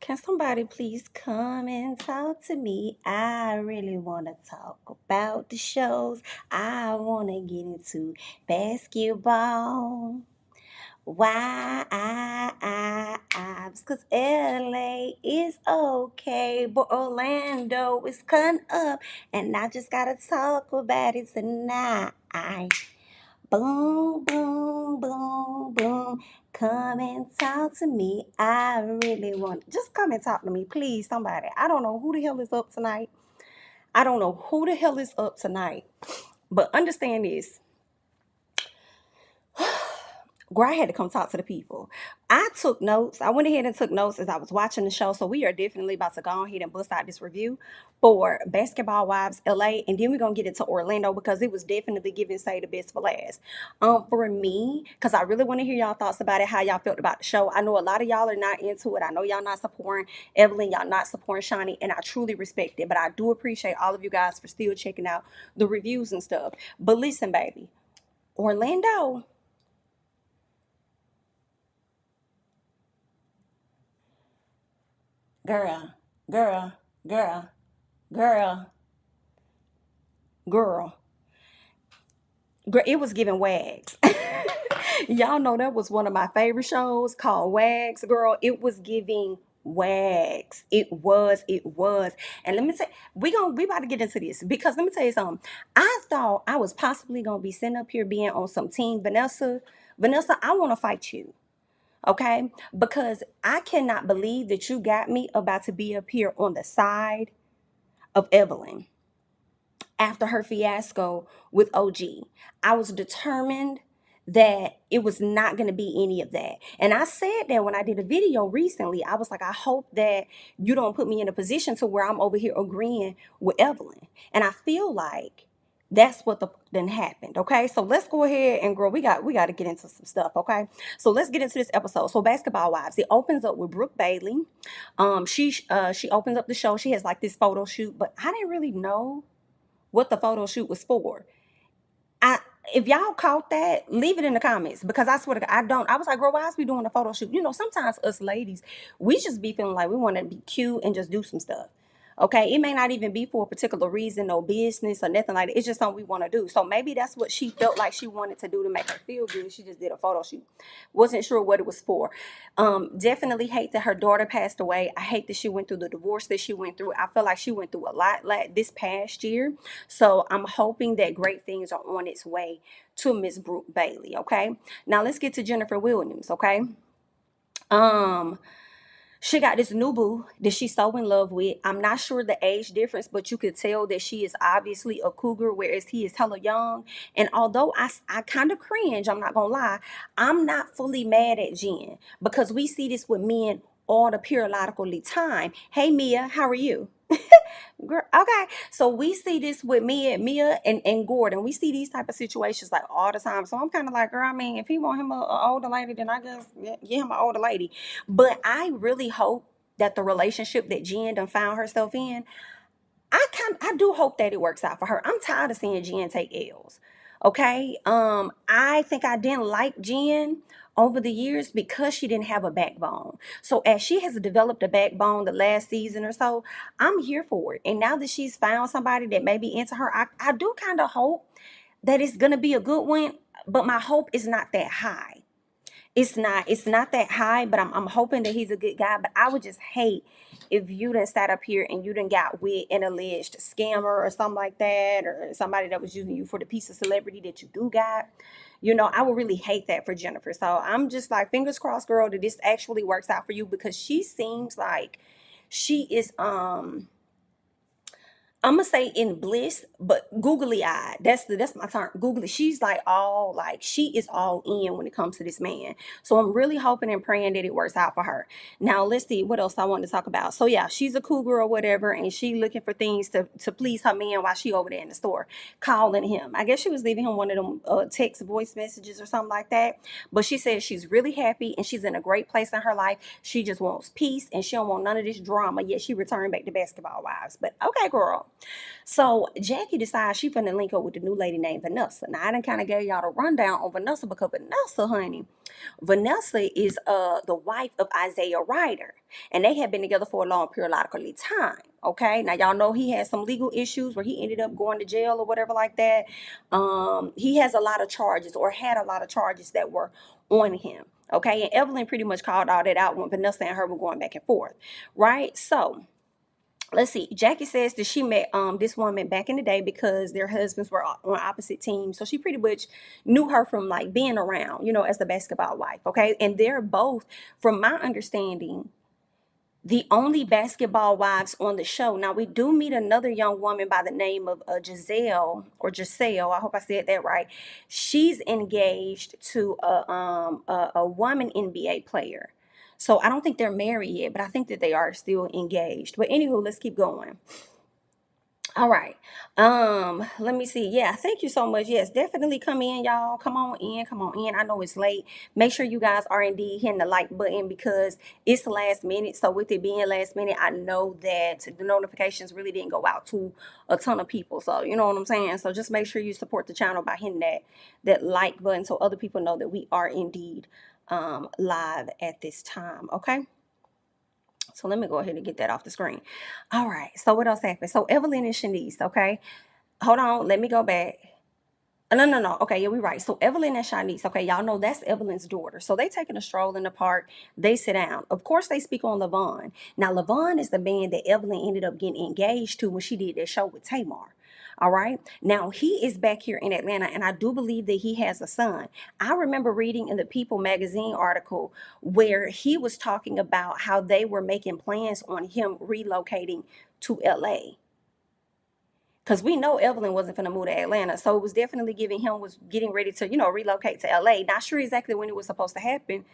Can somebody please come and talk to me? I really want to talk about the shows. I want to get into basketball. Why because LA is okay, but Orlando is cutting up, and I just gotta talk about it tonight. Boom, boom, boom, boom. Come and talk to me. I really want. Just come and talk to me, please, somebody. I don't know who the hell is up tonight. I don't know who the hell is up tonight. But understand this. Girl, I had to come talk to the people. I took notes. I went ahead and took notes as I was watching the show. So we are definitely about to go ahead and bust out this review for Basketball Wives LA. And then we're gonna get into Orlando because it was definitely giving say the best for last. For me, because I really want to hear y'all thoughts about it, how y'all felt about the show. I know a lot of y'all are not into it. I know y'all not supporting Evelyn, y'all not supporting Shawnee, and I truly respect it. But I do appreciate all of you guys for still checking out the reviews and stuff. But listen, baby, Orlando. Girl, girl, girl, girl, girl, girl. It was giving wags. Y'all know that was one of my favorite shows called Wags. Girl, it was giving wags. It was. And let me say, we about to get into this because let me tell you something. I thought I was possibly gonna be sitting up here being on some team Vanessa. Vanessa, I want to fight you. Okay, because I cannot believe that you got me about to be up here on the side of Evelyn after her fiasco with OG. I was determined that it was not going to be any of that. And I said that when I did a video recently, I was like, I hope that you don't put me in a position to where I'm over here agreeing with Evelyn. And I feel like that's what then happened. Okay, so let's go ahead and girl, we got to get into some stuff. Okay, so let's get into this episode. So Basketball Wives, it opens up with Brooke Bailey. She opens up the show. She has like this photo shoot, but I didn't really know what the photo shoot was for. I If y'all caught that, leave it in the comments because I swear to God, I don't. I was like, girl, why is we doing a photo shoot? You know, sometimes us ladies, we just be feeling like we want to be cute and just do some stuff. Okay, it may not even be for a particular reason, no business or nothing like that. It's just something we want to do. So maybe that's what she felt like she wanted to do to make her feel good. She just did a photo shoot. Wasn't sure what it was for. Definitely hate that her daughter passed away. I hate that she went through the divorce that she went through. I feel like she went through a lot like this past year. So I'm hoping that great things are on its way to Miss Brooke Bailey. Okay. Now let's get to Jennifer Williams. Okay. Um, she got this new boo that she's so in love with. I'm not sure the age difference, but you could tell that she is obviously a cougar, whereas he is hella young. And although I kind of cringe, I'm not gonna lie, I'm not fully mad at Jen because we see this with men all the periodically time. Hey Mia, how are you? Girl, okay, so we see this with Mia and Gordon. We see these type of situations like all the time. So I'm kind of like, girl, I mean, if he want him a older lady, then I guess get him an older lady. But I really hope that the relationship that Jen done found herself in, I do hope that it works out for her. I'm tired of seeing Jen take L's. Okay. I think I didn't like Jen over the years because she didn't have a backbone. So as she has developed a backbone the last season or so, I'm here for it. And now that she's found somebody that may be into her, I do kind of hope that it's gonna be a good one, but my hope is not that high. It's not that high, but I'm hoping that he's a good guy. But I would just hate if you done sat up here and you done got with an alleged scammer or something like that, or somebody that was using you for the piece of celebrity that you do got. You know, I would really hate that for Jennifer. So I'm just like, fingers crossed, girl, that this actually works out for you because she seems like she is I'm gonna say in bliss, but googly eyed. That's my term. Googly. She's like all like she is all in when it comes to this man. So I'm really hoping and praying that it works out for her. Now let's see what else I wanted to talk about. So yeah, she's a cougar or whatever, and she looking for things to please her man while she over there in the store calling him. I guess she was leaving him one of them text voice messages or something like that. But she says she's really happy and she's in a great place in her life. She just wants peace and she don't want none of this drama. Yet she returned back to Basketball Wives. But okay, girl. So Jackie decides she finna link up with the new lady named Vanessa. Now I done kind of gave y'all the rundown on Vanessa because Vanessa, honey, Vanessa is the wife of Isaiah Ryder, and they had been together for a long periodical time. Okay, now y'all know he had some legal issues where he ended up going to jail or whatever like that. He has a lot of charges or had a lot of charges that were on him. Okay, and Evelyn pretty much called all that out when Vanessa and her were going back and forth, right? So let's see. Jackie says that she met this woman back in the day because their husbands were on opposite teams. So she pretty much knew her from like being around, as the basketball wife. Okay. And they're both, from my understanding, the only basketball wives on the show. Now we do meet another young woman by the name of Giselle or Giselle. I hope I said that right. She's engaged to a woman NBA player. So I don't think they're married yet, but I think that they are still engaged. But anywho, let's keep going. All right. Let me see. Yeah, thank you so much. Yes, definitely come in, y'all. Come on in. Come on in. I know it's late. Make sure you guys are indeed hitting the like button because it's the last minute. So with it being last minute, I know that the notifications really didn't go out to a ton of people. So you know what I'm saying? So just make sure you support the channel by hitting that like button so other people know that we are indeed live at this time. Okay. So let me go ahead and get that off the screen. All right. So what else happened? So Evelyn and Shanice, okay. Hold on. Let me go back. No. Okay, yeah, we're right. So Evelyn and Shanice, okay, y'all know that's Evelyn's daughter. So they taking a stroll in the park. They sit down. Of course, they speak on Levon. Now, Levon is the man that Evelyn ended up getting engaged to when she did that show with Tamar. All right. Now he is back here in Atlanta, and I do believe that he has a son. I remember reading in the People magazine article where he was talking about how they were making plans on him relocating to LA. Because we know Evelyn wasn't going to move to Atlanta. So it was definitely giving him was getting ready to, relocate to LA. Not sure exactly when it was supposed to happen.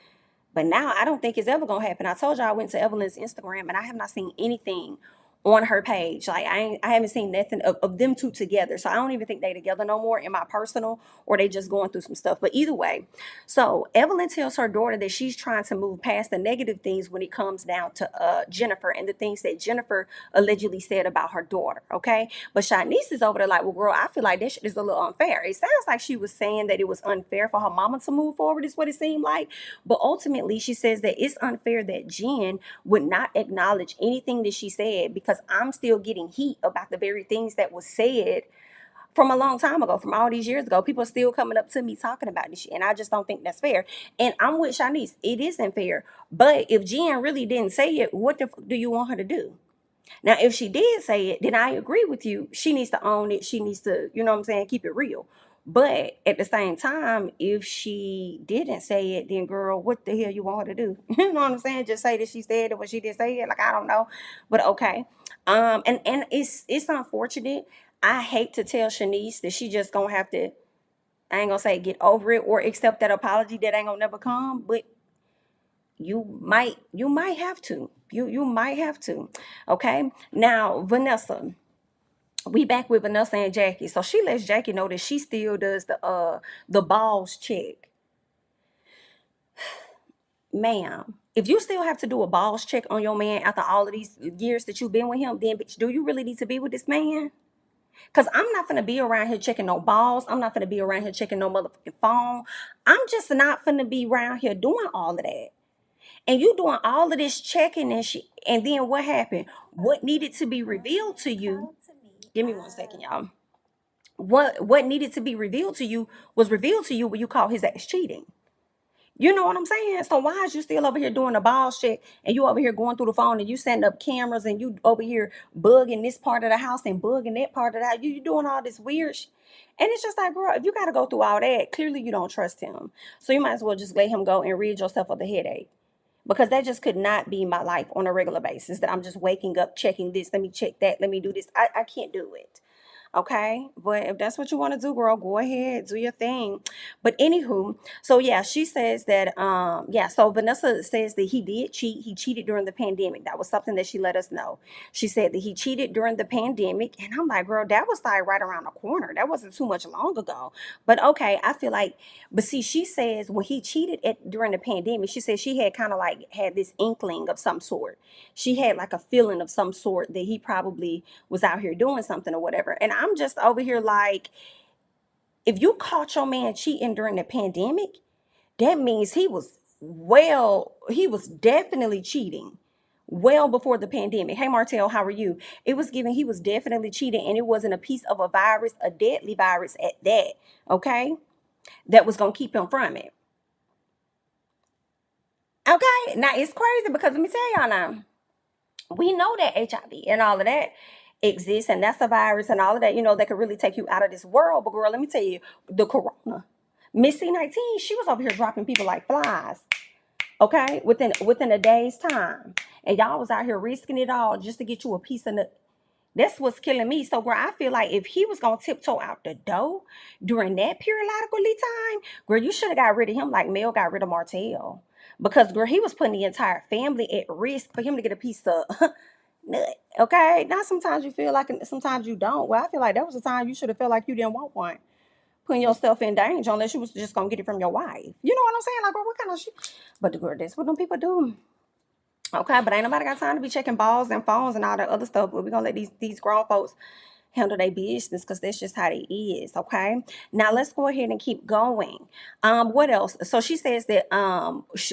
But now I don't think it's ever gonna happen. I told you I went to Evelyn's Instagram and I have not seen anything on her page. Like I haven't seen nothing of them two together. So I don't even think they together no more in my personal, or they just going through some stuff. But either way, so Evelyn tells her daughter that she's trying to move past the negative things when it comes down to Jennifer and the things that Jennifer allegedly said about her daughter. Okay, but Shanice is over there like, well, girl, I feel like that shit is a little unfair. It sounds like she was saying that it was unfair for her mama to move forward. Is what it seemed like. But ultimately, she says that it's unfair that Jen would not acknowledge anything that she said because I'm still getting heat about the very things that was said from a long time ago, from all these years ago. People are still coming up to me talking about this shit, and I just don't think that's fair. And I'm with Shanice. It isn't fair. But if Jen really didn't say it, what the do you want her to do? Now, if she did say it, then I agree with you. She needs to own it. She needs to, you know what I'm saying, keep it real. But at the same time, if she didn't say it, then girl, what the hell you want her to do? You know what I'm saying? Just say that she said it when she didn't say it. Like I don't know, but okay. And it's unfortunate. I hate to tell Shanice that she just gonna have to. I ain't gonna say get over it or accept that apology that ain't gonna never come, but you might have to. You might have to. Okay. Now, Vanessa, we back with Vanessa and Jackie. So she lets Jackie know that she still does the balls check. Ma'am, if you still have to do a balls check on your man after all of these years that you've been with him, then bitch, do you really need to be with this man? Cause I'm not gonna be around here checking no balls. I'm not gonna be around here checking no motherfucking phone. I'm just not gonna be around here doing all of that. And you doing all of this checking and shit. And then what happened? What needed to be revealed to you? Give me 1 second, y'all. What needed to be revealed to you was revealed to you when you call his ass cheating. You know what I'm saying? So why is you still over here doing the ball shit and you over here going through the phone and you setting up cameras and you over here bugging this part of the house and bugging that part of the house? You doing all this weird shit. And it's just like, girl, if you got to go through all that, clearly you don't trust him. So you might as well just let him go and rid yourself of the headache. Because that just could not be my life on a regular basis. That I'm just waking up, checking this, let me check that, let me do this. I can't do it. Okay, but if that's what you want to do, girl, go ahead, do your thing. But anywho, so yeah, she says that yeah, so Vanessa says that he did cheat. He cheated during the pandemic. That was something that she let us know. She said that he cheated during the pandemic, and I'm like, girl, that was like right around the corner. That wasn't too much long ago. But okay, I feel like, but see, she says when he cheated during the pandemic, she said she had kind of like had this inkling of some sort. She had like a feeling of some sort that he probably was out here doing something or whatever. And I'm just over here like, if you caught your man cheating during the pandemic, that means he was definitely cheating well before the pandemic. Hey Martell, how are you? It was given he was definitely cheating, and it wasn't a piece of a virus, a deadly virus at that, okay? That was gonna keep him from it. Okay, now it's crazy because let me tell y'all now. We know that HIV and all of that exists, and that's a virus and all of that, that could really take you out of this world. But girl, let me tell you, the corona, Missy 19, she was over here dropping people like flies, okay, within a day's time. And y'all was out here risking it all just to get you a piece of the that's what's killing me. So, girl, I feel like if he was gonna tiptoe out the door during that periodically time, girl, you should have got rid of him like Mel got rid of Martell. Because, girl, he was putting the entire family at risk for him to get a piece of nut. Okay? Now, sometimes you feel like, and sometimes you don't. Well, I feel like that was the time you should have felt like you didn't want one. Putting yourself in danger unless you was just gonna get it from your wife. You know what I'm saying? Like, girl, what kind of shit? But, girl, that's what them people do. Okay, but ain't nobody got time to be checking balls and phones and all that other stuff. But we're gonna let these grown folks handle their business because that's just how it is. Okay, now let's go ahead and keep going. What else? So she says that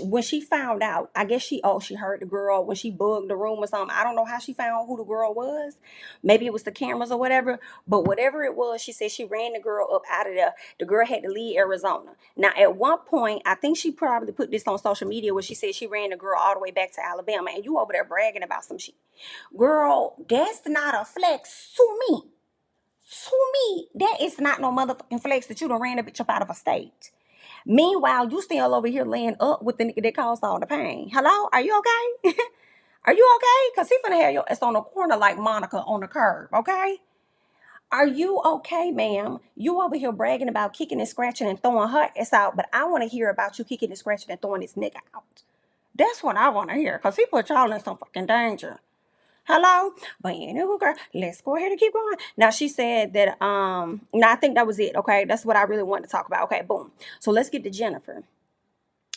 when she found out, I guess she heard the girl when she bugged the room or something. I don't know how she found who the girl was. Maybe it was the cameras or whatever. But whatever it was, she said she ran the girl up out of there. The girl had to leave Arizona. Now at one point, I think she probably put this on social media where she said she ran the girl all the way back to Alabama, and you over there bragging about some shit. Girl, that's not a flex to me. To me, that is not no motherfucking flex that you done ran a bitch up out of a state. Meanwhile, you still over here laying up with the nigga that caused all the pain. Hello? Are you okay? Are you okay? Because he finna have your ass on the corner like Monica on the curb, okay? Are you okay, ma'am? You over here bragging about kicking and scratching and throwing her ass out, but I want to hear about you kicking and scratching and throwing this nigga out. That's what I want to hear, because he put y'all in some fucking danger. Hello? But anyway, girl, let's go ahead and keep going. Now she said that now I think that was it. Okay, that's what I really wanted to talk about. Okay, boom. So let's get to Jennifer.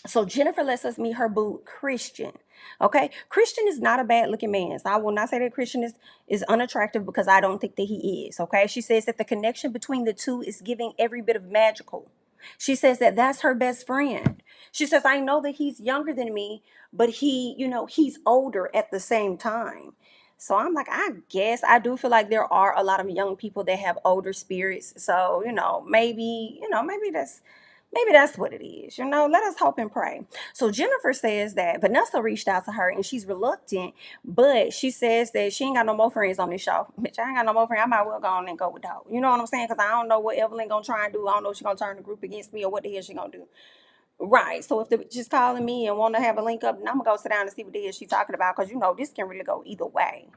So Jennifer lets us meet her boo, Christian. Okay, Christian is not a bad looking man. So I will not say that Christian is unattractive because I don't think that he is. Okay, she says that the connection between the two is giving every bit of magical. She says that that's her best friend. She says, I know that he's younger than me, but he's older at the same time. So I'm like, I guess I do feel like there are a lot of young people that have older spirits. So, maybe that's what it is. Let us hope and pray. So Jennifer says that Vanessa reached out to her and she's reluctant, but she says that she ain't got no more friends on this show. Bitch, I ain't got no more friends. I might well go on and go with dog. You know what I'm saying? Because I don't know what Evelyn gonna try and do. I don't know if she's gonna turn the group against me or what the hell she gonna do. Right. So if the bitch is calling me and want to have a link up, then I'm gonna go sit down and see what the hell she's talking about, because this can really go either way.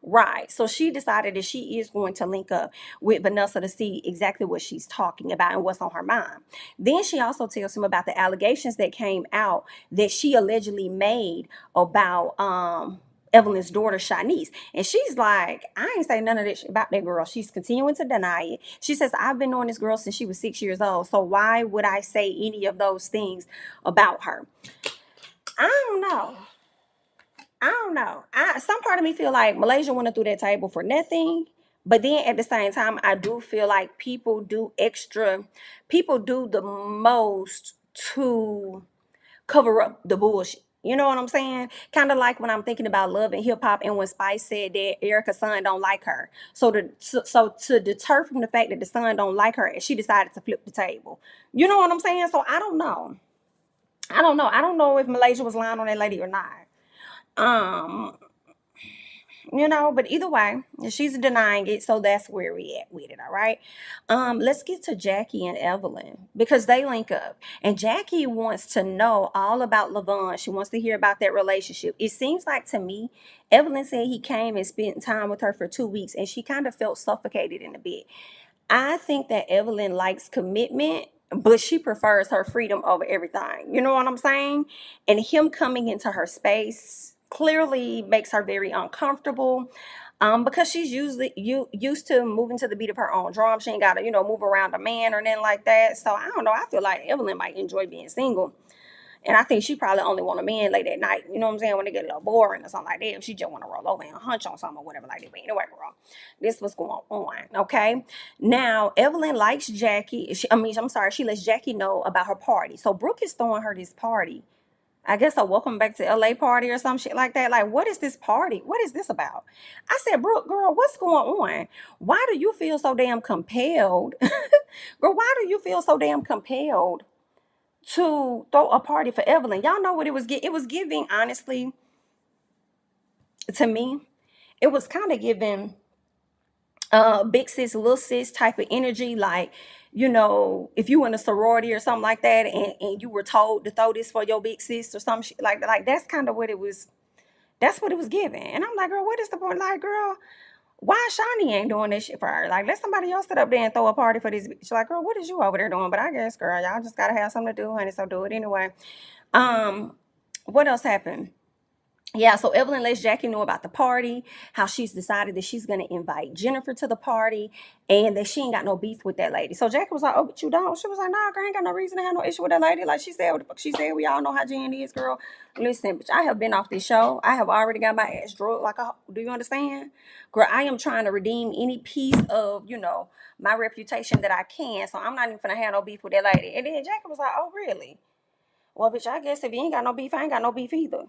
Right. So she decided that she is going to link up with Vanessa to see exactly what she's talking about and what's on her mind. Then she also tells him about the allegations that came out that she allegedly made about Evelyn's daughter Shanice. And she's like, I ain't say none of this about that girl. She's continuing to deny it. She says, I've been knowing this girl since she was 6 years old. So why would I say any of those things about her? I don't know. I don't know. Some part of me feel like Malaysia went through that table for nothing. But then at the same time, I do feel like people do the most to cover up the bullshit. You know what I'm saying? Kind of like when I'm thinking about Love and Hip Hop and when Spice said that Erica's son don't like her. So to deter from the fact that the son don't like her, she decided to flip the table. You know what I'm saying? So I don't know. I don't know. I don't know if Malaysia was lying on that lady or not. Um, But either way, she's denying it, so that's where we at with it. All right. Let's get to Jackie and Evelyn because they link up, and Jackie wants to know all about Lavon. She wants to hear about that relationship. It seems like to me, Evelyn said he came and spent time with her for 2 weeks, and she kind of felt suffocated in a bit. I think that Evelyn likes commitment, but she prefers her freedom over everything. You know what I'm saying? And him coming into her space clearly makes her very uncomfortable. Because she's usually used to moving to the beat of her own drum. She ain't gotta, move around a man or nothing like that. So I don't know. I feel like Evelyn might enjoy being single. And I think she probably only want a man late at night. You know what I'm saying? When they get a little boring or something like that. If she just want to roll over and hunch on something or whatever like that. But anyway, girl, this was going on. Okay. Now, Evelyn likes Jackie. I'm sorry. She lets Jackie know about her party. So Brooke is throwing her this party. I guess a welcome back to LA party or some shit like that. Like, what is this party? What is this about? I said, Brooke, girl, what's going on? Why do you feel so damn compelled? Girl, why do you feel so damn compelled to throw a party for Evelyn? Y'all know what it was it was giving, honestly, to me. It was kind of giving big sis, little sis type of energy. Like, if you in a sorority or something like that and you were told to throw this for your big sis or some shit like that. Like, that's kind of what it was. That's what it was giving. And I'm like, girl, what is the point? Like, girl, why Shawnee ain't doing this shit for her? Like, let somebody else sit up there and throw a party for this bitch. She's like, girl, what is you over there doing? But I guess, girl, y'all just gotta have something to do, honey. So do it anyway. Um, what else happened? Yeah, so Evelyn lets Jackie know about the party, how she's decided that she's gonna invite Jennifer to the party, and that she ain't got no beef with that lady. So Jackie was like, "Oh, but you don't." She was like, "Nah, girl, I ain't got no reason to have no issue with that lady." Like she said, what the fuck she said. We all know how Jen is, girl. Listen, bitch, I have been off this show. I have already got my ass drugged. Like, do you understand, girl? I am trying to redeem any piece of my reputation that I can. So I'm not even gonna have no beef with that lady. And then Jackie was like, "Oh, really? Well, bitch, I guess if you ain't got no beef, I ain't got no beef either."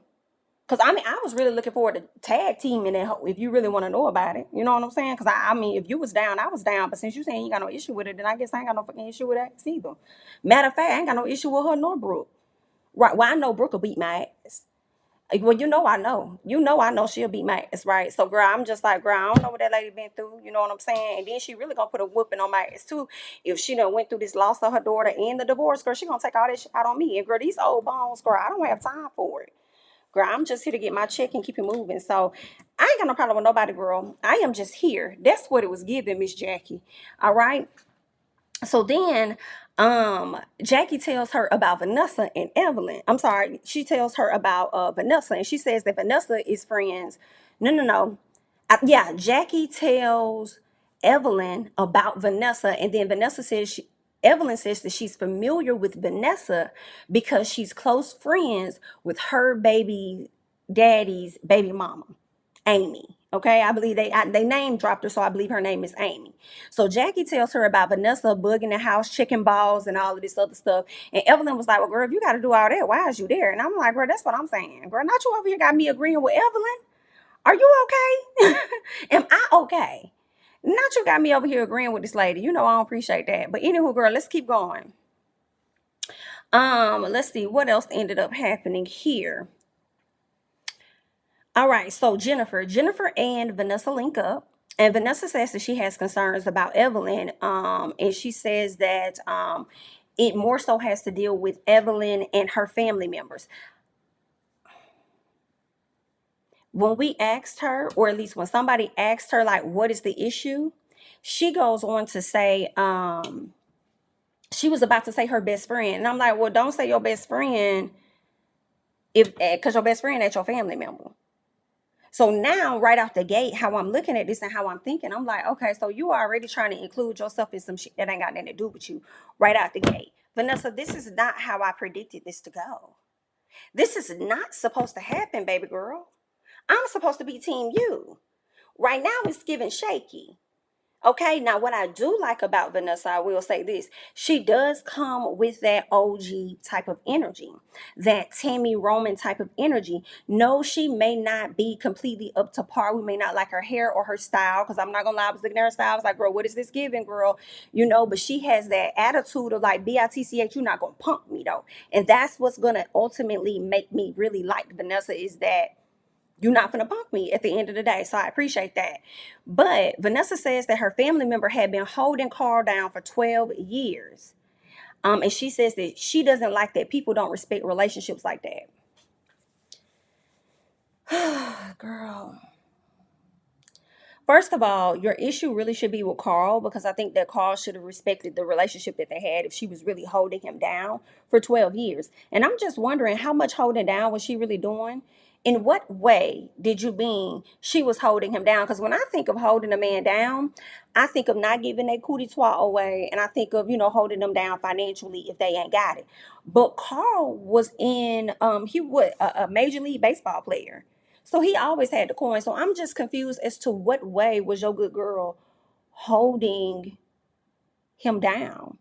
Cause I mean, I was really looking forward to tag teaming that. If you really want to know about it, you know what I'm saying? Cause I mean, if you was down, I was down. But since you saying you got no issue with it, then I guess I ain't got no fucking issue with that either. Matter of fact, I ain't got no issue with her nor Brooke. Right? Well, I know Brooke will beat my ass. Well, I know. I know she'll beat my ass, right? So, girl, I'm just like, girl, I don't know what that lady been through. You know what I'm saying? And then she really gonna put a whooping on my ass too. If she done went through this loss of her daughter and the divorce, girl, she gonna take all that shit out on me. And girl, these old bones, girl, I don't have time for it. Girl, I'm just here to get my check and keep it moving. So I ain't got no problem with nobody, girl. I am just here. That's what it was giving, Miss Jackie. All right. So then Jackie tells her about Vanessa and Evelyn. I'm sorry, she tells her about Vanessa, and she says that Vanessa is friends. No. Yeah, Jackie tells Evelyn about Vanessa, and then Evelyn says that she's familiar with Vanessa because she's close friends with her baby daddy's baby mama, Amy. Okay, I believe they name dropped her, so I believe her name is Amy. So Jackie tells her about Vanessa bugging the house, chicken balls, and all of this other stuff. And Evelyn was like, "Well, girl, if you got to do all that, why is you there?" And I'm like, "Girl, that's what I'm saying, girl. Not you over here got me agreeing with Evelyn. Are you okay? Am I okay? Not you got me over here agreeing with this lady. I don't appreciate that. But anywho, girl, let's keep going. Let's see what else ended up happening here. All right, so Jennifer and Vanessa link up. And Vanessa says that she has concerns about Evelyn. And she says that it more so has to deal with Evelyn and her family members. When we asked her, or at least when somebody asked her, like, what is the issue? She goes on to say, she was about to say her best friend. And I'm like, well, don't say your best friend because your best friend ain't your family member. So now, right out the gate, how I'm looking at this and how I'm thinking, I'm like, okay, so you are already trying to include yourself in some shit that ain't got nothing to do with you right out the gate. Vanessa, this is not how I predicted this to go. This is not supposed to happen, baby girl. I'm supposed to be team you. Right now, it's giving shaky. Okay, now what I do like about Vanessa, I will say this. She does come with that OG type of energy, that Tammy Roman type of energy. No, she may not be completely up to par. We may not like her hair or her style, because I'm not gonna lie, I was looking at her style. I was like, girl, what is this giving, girl? But she has that attitude of like, BITCH, you're not gonna punk me though. And that's what's gonna ultimately make me really like Vanessa, is that You're not gonna punk me at the end of the day. So I appreciate that. But Vanessa says that her family member had been holding Carl down for 12 years. And she says that she doesn't like that people don't respect relationships like that. Girl. First of all, your issue really should be with Carl, because I think that Carl should have respected the relationship that they had if she was really holding him down for 12 years. And I'm just wondering, how much holding down was she really doing? In what way did you mean she was holding him down? Because when I think of holding a man down, I think of not giving their cootie twat away, and I think of, holding them down financially if they ain't got it. But Carl was he was a Major League Baseball player. So he always had the coin. So I'm just confused as to what way was your good girl holding him down.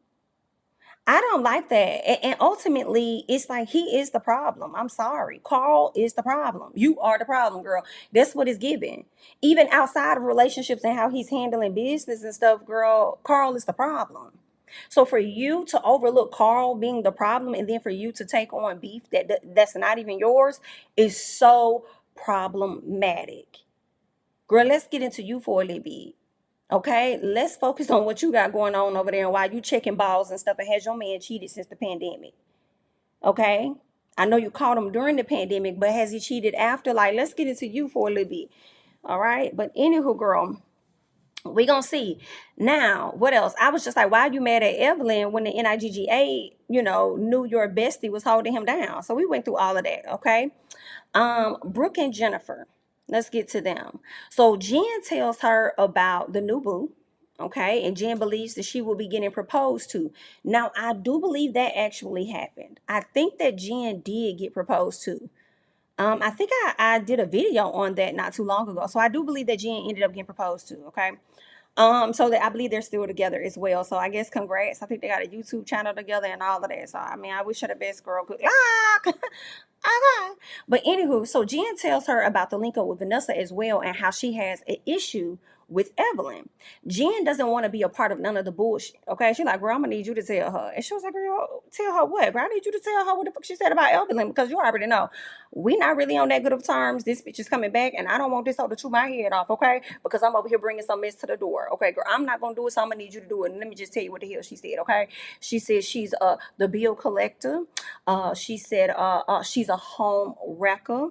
I don't like that. And ultimately, it's like he is the problem. I'm sorry. Carl is the problem. You are the problem, girl. That's what it's given. Even outside of relationships and how he's handling business and stuff, girl, Carl is the problem. So for you to overlook Carl being the problem, and then for you to take on beef that's not even yours, is so problematic. Girl, let's get into you for a little bit. Okay, let's focus on what you got going on over there and why you checking balls and stuff, and has your man cheated since the pandemic. Okay, I know you caught him during the pandemic, but has he cheated after? Like, let's get into you for a little bit. All right, but anywho, girl, we gonna see. Now, what else? I was just like, why are you mad at Evelyn when the NIGGA, knew your bestie was holding him down? So we went through all of that. Okay. Brooke and Jennifer. Let's get to them. So Jen tells her about the new boo. Okay, and Jen believes that she will be getting proposed to. Now, I do believe that actually happened. I think that Jen did get proposed to. I think I did a video on that not too long ago. So I do believe that Jen ended up getting proposed to. Okay. So that I believe they're still together as well. So I guess congrats. I think they got a YouTube channel together and all of that. So I mean, I wish her the best, girl. Good luck. Okay. But anywho, so Jen tells her about the link up with Vanessa as well, and how she has an issue with Evelyn. Jen doesn't want to be a part of none of the bullshit. Okay. She's like, girl, I'm gonna need you to tell her. And she was like, girl, tell her what? Girl, I need you to tell her what the fuck she said about Evelyn, because you already know. We not really on that good of terms. This bitch is coming back, and I don't want this hoe to chew my head off, okay? Because I'm over here bringing some mess to the door. Okay, girl, I'm not gonna do it, so I'm gonna need you to do it. And let me just tell you what the hell she said, okay? She said she's the bill collector. She said she's a home wrecker.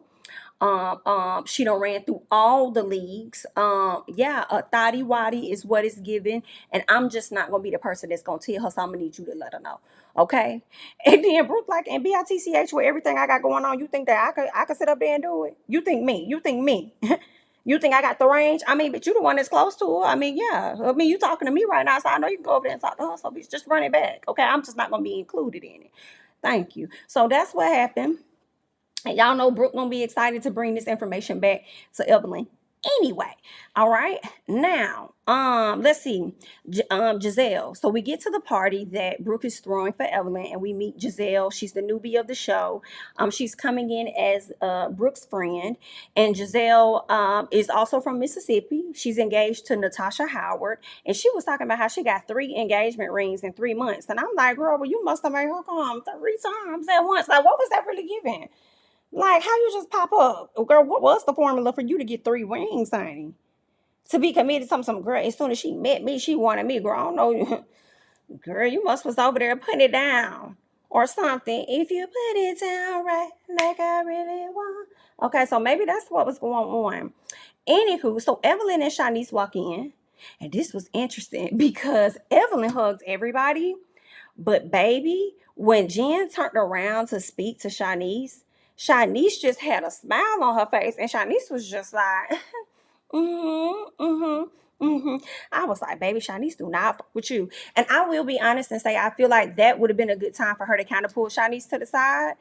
She done ran through all the leagues. Yeah, a thotty waddy is what it's given, and I'm just not gonna be the person that's gonna tell her. So I'm gonna need you to let her know, okay? And then Brooke like, and bitch, with everything I got going on, you think that I could sit up there and do it? You think me? You think me? You think I got the range? I mean, but you the one that's close to her. I mean, yeah. I mean, you talking to me right now, so I know you can go over there and talk to her. So bitch, just run it back, okay? I'm just not gonna be included in it. Thank you. So that's what happened. And y'all know Brooke gonna be excited to bring this information back to Evelyn. Anyway, all right. Now, let's see. Giselle. So we get to the party that Brooke is throwing for Evelyn, and we meet Giselle. She's the newbie of the show. She's coming in as Brooke's friend, and Giselle is also from Mississippi. She's engaged to Natasha Howard, and she was talking about how she got 3 engagement rings in 3 months. And I'm like, girl, well, you must have made her come 3 times at once. Like, what was that really giving? Like, how you just pop up? Girl, what was the formula for you to get 3 rings, honey? To be committed to some girl, as soon as she met me, she wanted me, girl. I don't know. Girl, you must was over there putting it down or something. If you put it down right, like I really want. Okay, so maybe that's what was going on. Anywho, so Evelyn and Shanice walk in. And this was interesting because Evelyn hugs everybody. But baby, when Jen turned around to speak to Shanice, Shanice just had a smile on her face, and Shanice was just like, I was like, baby, Shanice do not fuck with you. And I will be honest and say, I feel like that would have been a good time for her to kind of pull Shanice to the side.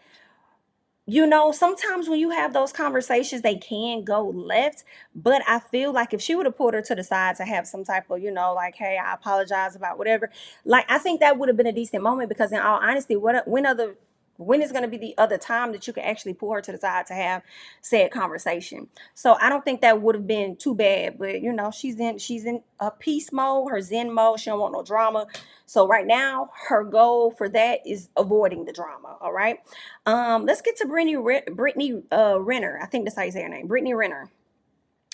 Sometimes when you have those conversations, they can go left. But I feel like if she would have pulled her to the side to have some type of, like, hey, I apologize about whatever. Like, I think that would have been a decent moment, because in all honesty, when other When is going to be the other time that you can actually pull her to the side to have said conversation? So I don't think that would have been too bad, but you know, she's in a peace mode, her zen mode. She don't want no drama. So right now, her goal for that is avoiding the drama. All right. Let's get to Brittany Renner. I think that's how you say her name, Brittany Renner.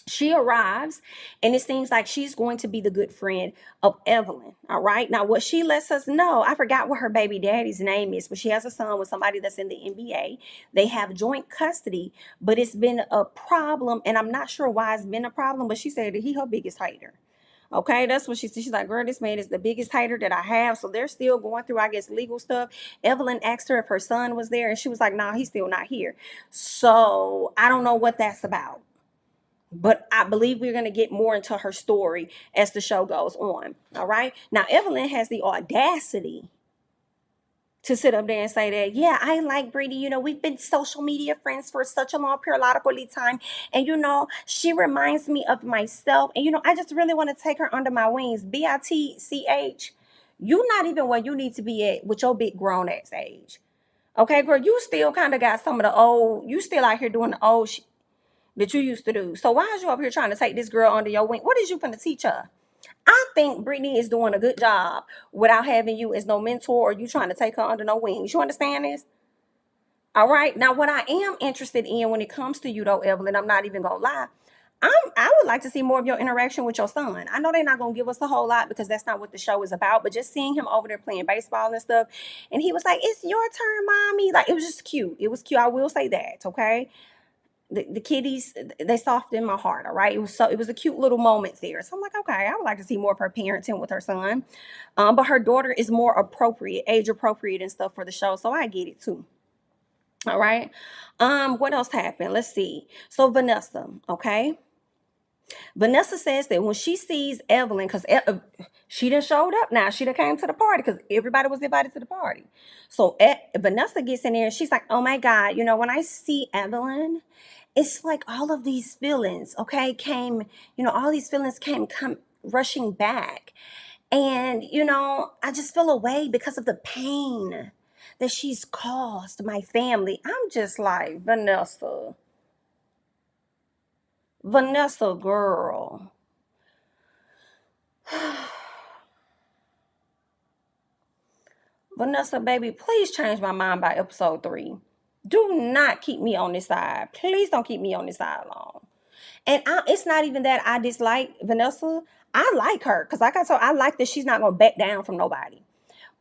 She arrives, and it seems like she's going to be the good friend of Evelyn. All right. Now, what she lets us know, I forgot what her baby daddy's name is, but she has a son with somebody that's in the NBA. They have joint custody, but it's been a problem, and I'm not sure why it's been a problem, but she said that he her biggest hater. Okay, that's what she said. She's like, girl, this man is the biggest hater that I have. So they're still going through, I guess, legal stuff. Evelyn asked her if her son was there, and she was like, nah, he's still not here. So I don't know what that's about. But I believe we're going to get more into her story as the show goes on. All right. Now, Evelyn has the audacity to sit up there and say that, yeah, I like Brady. You know, we've been social media friends for such a long periodical time. And, you know, she reminds me of myself. And, you know, I just really want to take her under my wings. BITCH, you not even where you need to be at with your big grown ass age. Okay, girl, you still kind of got some of the old, you still out here doing the old shit that you used to do. So why is you up here trying to take this girl under your wing? What is you going to teach her? I think Brittany is doing a good job without having you as no mentor or you trying to take her under no wings. You understand this? All right. Now, what I am interested in when it comes to you, though, Evelyn, I'm not even gonna lie. I would like to see more of your interaction with your son. I know they're not gonna give us a whole lot because that's not what the show is about. But just seeing him over there playing baseball and stuff, and he was like, "It's your turn, mommy." Like it was just cute. It was cute. I will say that. Okay, the kitties, they softened my heart. All right, it was a cute little moment there. So I'm like, okay, I would like to see more of her parenting with her son. But her daughter is more appropriate, age appropriate and stuff for the show, so I get it too. All right. What else happened? Let's see. So Vanessa, okay. Vanessa says that when she sees Evelyn, because she done showed up now, she done came to the party because everybody was invited to the party. So Vanessa gets in there and she's like, oh my God, you know, when I see Evelyn, it's like all of these feelings, okay, came, you know, all these feelings come rushing back. And, you know, I just feel away because of the pain that she's caused my family. I'm just like, Vanessa, girl. Vanessa, baby, please change my mind by episode 3. Do not keep me on this side. Please don't keep me on this side long. And it's not even that I dislike Vanessa. I like her because, like I told, I like that she's not gonna back down from nobody.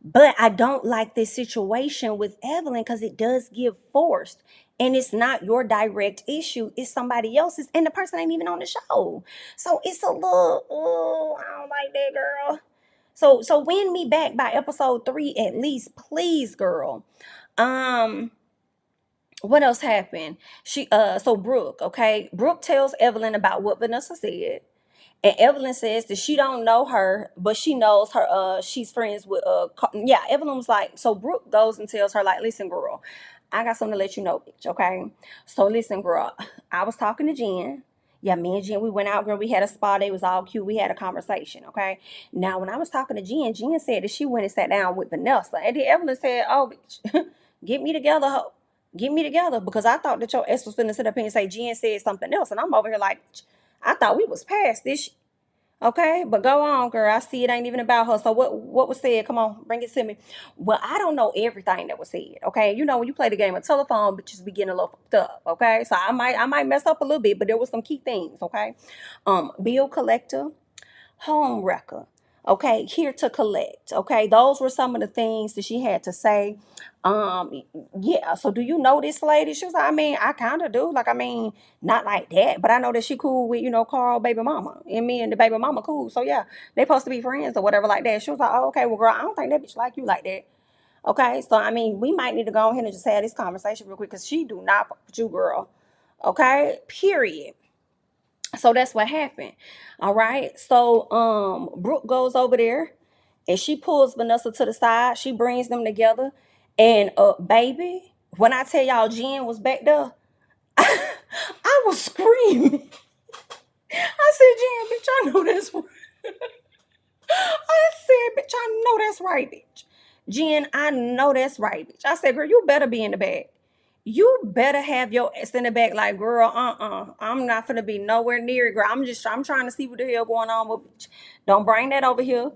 But I don't like this situation with Evelyn because it does give forced. And it's not your direct issue. It's somebody else's. And the person ain't even on the show. So it's a little, oh, I don't like that, girl. So win me back by episode 3 at least, please, girl. Um, what else happened? So Brooke, okay. Brooke tells Evelyn about what Vanessa said. And Evelyn says that she don't know her, but she knows her. She's friends with. Yeah. Evelyn was like, so Brooke goes and tells her like, listen, girl, I got something to let you know, bitch. Okay. So listen, girl, I was talking to Jen. Yeah, me and Jen, we went out, girl. We had a spa day. It was all cute. We had a conversation. Okay. Now, when I was talking to Jen, Jen said that she went and sat down with Vanessa, and then Evelyn said, "Oh, bitch, get me together, ho. Get me together," because I thought that your ex was finna sit up here and say Jen said something else, and I'm over here like, I thought we was past this. Okay, but go on, girl. I see it ain't even about her. So what was said? Come on, bring it to me. Well, I don't know everything that was said. Okay, you know when you play the game of telephone, but just be getting a little fucked up. Okay, so I might mess up a little bit, but there was some key things. Okay, bill collector, home wrecker. Okay, here to collect. Okay, those were some of the things that she had to say. Um, yeah. So do you know this lady? She was like, I mean, I kind of do. Like, I mean, not like that, but I know that she cool with Carl baby mama, and me and the baby mama cool. So yeah, they supposed to be friends or whatever like that. She was like, oh, okay, well, girl, I don't think that bitch like you like that. Okay, so I mean, we might need to go ahead and just have this conversation real quick because she do not fuck with you, girl. Okay, period. So that's what happened. All right. So Brooke goes over there and she pulls Vanessa to the side. She brings them together. And baby, when I tell y'all Jen was back there, I was screaming. I said, Jen, bitch, I know that's right. I said, bitch, I know that's right, bitch. Jen, I know that's right, bitch. I said, girl, you better be in the back. You better have your ass in the back, like, girl, I'm not gonna be nowhere near it, girl. I'm trying to see what the hell going on with bitch. Don't bring that over here.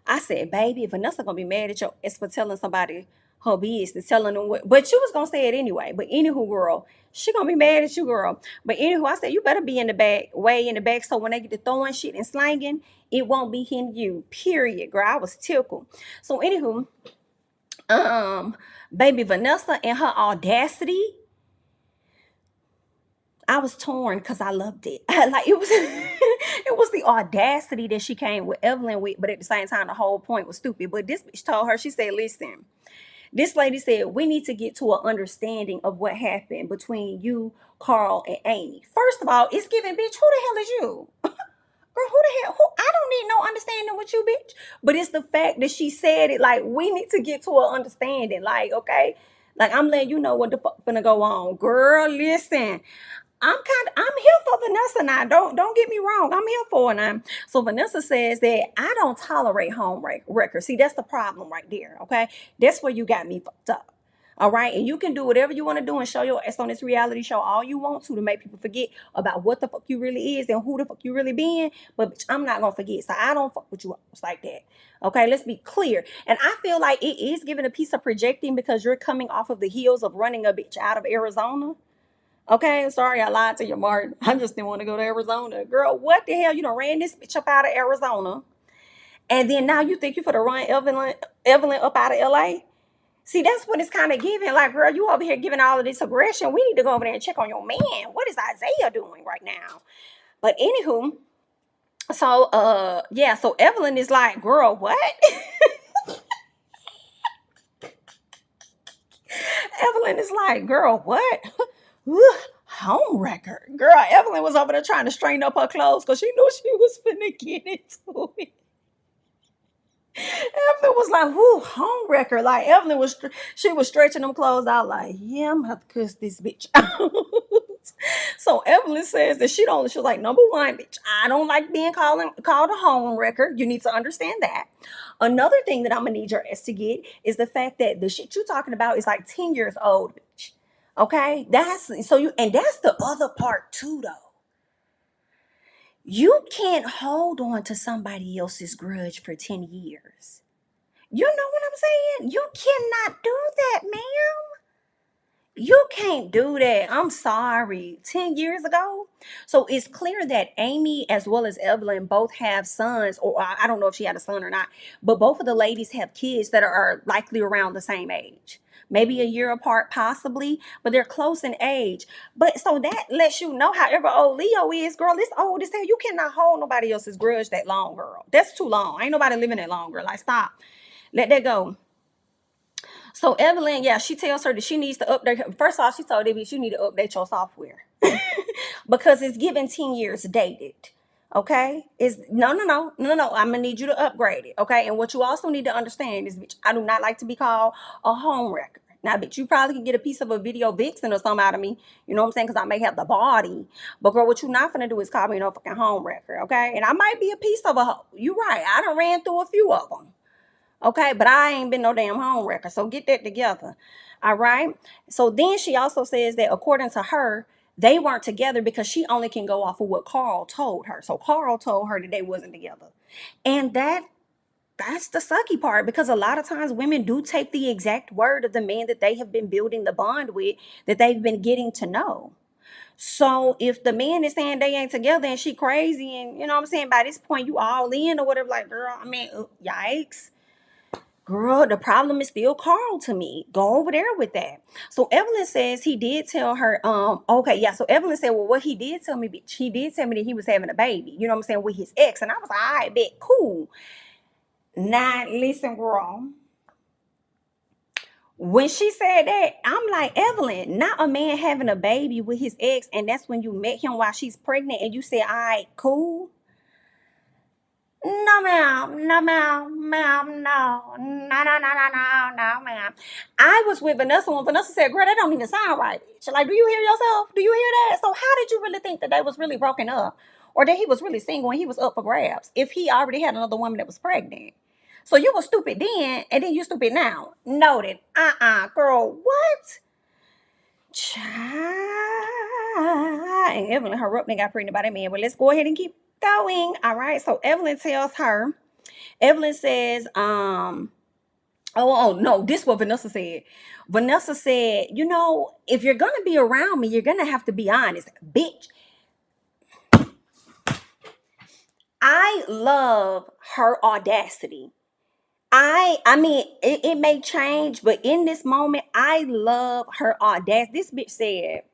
I said, baby, if Vanessa gonna be mad at your ass for telling somebody her business, telling them what, but you was gonna say it anyway. But anywho, girl, she gonna be mad at you, girl. But anywho, I said, you better be in the back, way in the back, so when they get to throwing shit and slanging, it won't be hitting you. Period, girl. I was tickled. So anywho, um, baby Vanessa and her audacity, I was torn because I loved it. Like it was it was the audacity that she came with Evelyn with, but at the same time the whole point was stupid. But this bitch told her, she said, listen, this lady said, we need to get to an understanding of what happened between you, Carl, and Amy. First of all, it's giving, bitch, who the hell is you? Girl, who the hell? Who? I don't need no understanding with you, bitch. But it's the fact that she said it. Like, we need to get to an understanding. Like, okay, like I'm letting you know what the fuck gonna go on, girl. Listen, I'm here for Vanessa now. Don't get me wrong. I'm here for her now. So Vanessa says that I don't tolerate home records. See, that's the problem right there. Okay, that's where you got me fucked up. All right, and you can do whatever you want to do and show your ass on this reality show all you want to make people forget about what the fuck you really is and who the fuck you really being. But bitch, I'm not gonna forget, so I don't fuck with you like that. Okay, let's be clear. And I feel like it is giving a piece of projecting because you're coming off of the heels of running a bitch out of Arizona. Okay, sorry I lied to you, Martin. I just didn't want to go to Arizona. Girl, what the hell? You done ran this bitch up out of Arizona. And then now you think you for to run Evelyn up out of LA? See, that's what it's kind of giving. Like, girl, you over here giving all of this aggression. We need to go over there and check on your man. What is Isaiah doing right now? But anywho, so yeah, so Evelyn is like, girl, what? Evelyn is like, girl, what? Home record. Girl, Evelyn was over there trying to straighten up her clothes because she knew she was finna get into it. Evelyn was like, whoo, home record. Like Evelyn was, she was stretching them clothes out like, yeah, I'm about to cuss this bitch out. So Evelyn says that she's like, number one, bitch, I don't like being called a home wrecker. You need to understand that. Another thing that I'm gonna need your ass to get is the fact that the shit you talking about is like 10 years old, bitch. Okay? That's the other part too, though. You can't hold on to somebody else's grudge for 10 years. You know what I'm saying? You cannot do that, ma'am. You can't do that. I'm sorry. 10 years ago. So it's clear that Amy as well as Evelyn both have sons, or I don't know if she had a son or not, but both of the ladies have kids that are likely around the same age. Maybe a year apart, possibly, but they're close in age. But so that lets you know, however old Leo is, girl, it's old as hell. You cannot hold nobody else's grudge that long, girl. That's too long. Ain't nobody living that long, girl. Like, stop. Let that go. So Evelyn, yeah, she tells her that she needs to update. First off, she told Debbie, you need to update your software because it's given 10 years dated. Okay, it's no. I'm gonna need you to upgrade it. Okay, and what you also need to understand is, bitch, I do not like to be called a home wrecker. Now, bitch, you probably can get a piece of a video vixen or something out of me. You know what I'm saying? Because I may have the body. But girl, what you're not gonna do is call me no fucking home wrecker. Okay, and I might be a piece of a hoe. You right. I done ran through a few of them. Okay, but I ain't been no damn home wrecker. So get that together. All right. So then she also says that according to her, they weren't together because she only can go off of what Carl told her. So Carl told her that they wasn't together. And that's the sucky part because a lot of times women do take the exact word of the man that they have been building the bond with, that they've been getting to know. So if the man is saying they ain't together and she crazy and you know what I'm saying, by this point you all in or whatever, like girl, I mean, yikes. Girl, the problem is still Carl to me. Go over there with that. So Evelyn says he did tell her, okay, yeah. So Evelyn said, well, what he did tell me, bitch, he did tell me that he was having a baby, you know what I'm saying, with his ex. And I was like, all right, bet, cool. Now, listen, girl. When she said that, I'm like, Evelyn, not a man having a baby with his ex, and that's when you met him while she's pregnant, and you said, all right, cool. No, ma'am. No, ma'am. Ma'am, no. No, no, no, no, no, no, ma'am. I was with Vanessa when Vanessa said, girl, that don't even sound right. She's like, do you hear yourself? Do you hear that? So how did you really think that they was really broken up? Or that he was really single and he was up for grabs if he already had another woman that was pregnant? So you were stupid then, and then you stupid now. Noted. Girl, what? Child. And Evelyn, her up and got pregnant by that man. But let's go ahead and keep going. All right. So Evelyn tells her, Evelyn says, oh no, this is what Vanessa said. Vanessa said, if you're gonna be around me, you're gonna have to be honest. Bitch, I love her audacity. I mean, it may change, but in this moment, I love her audacity. This bitch said,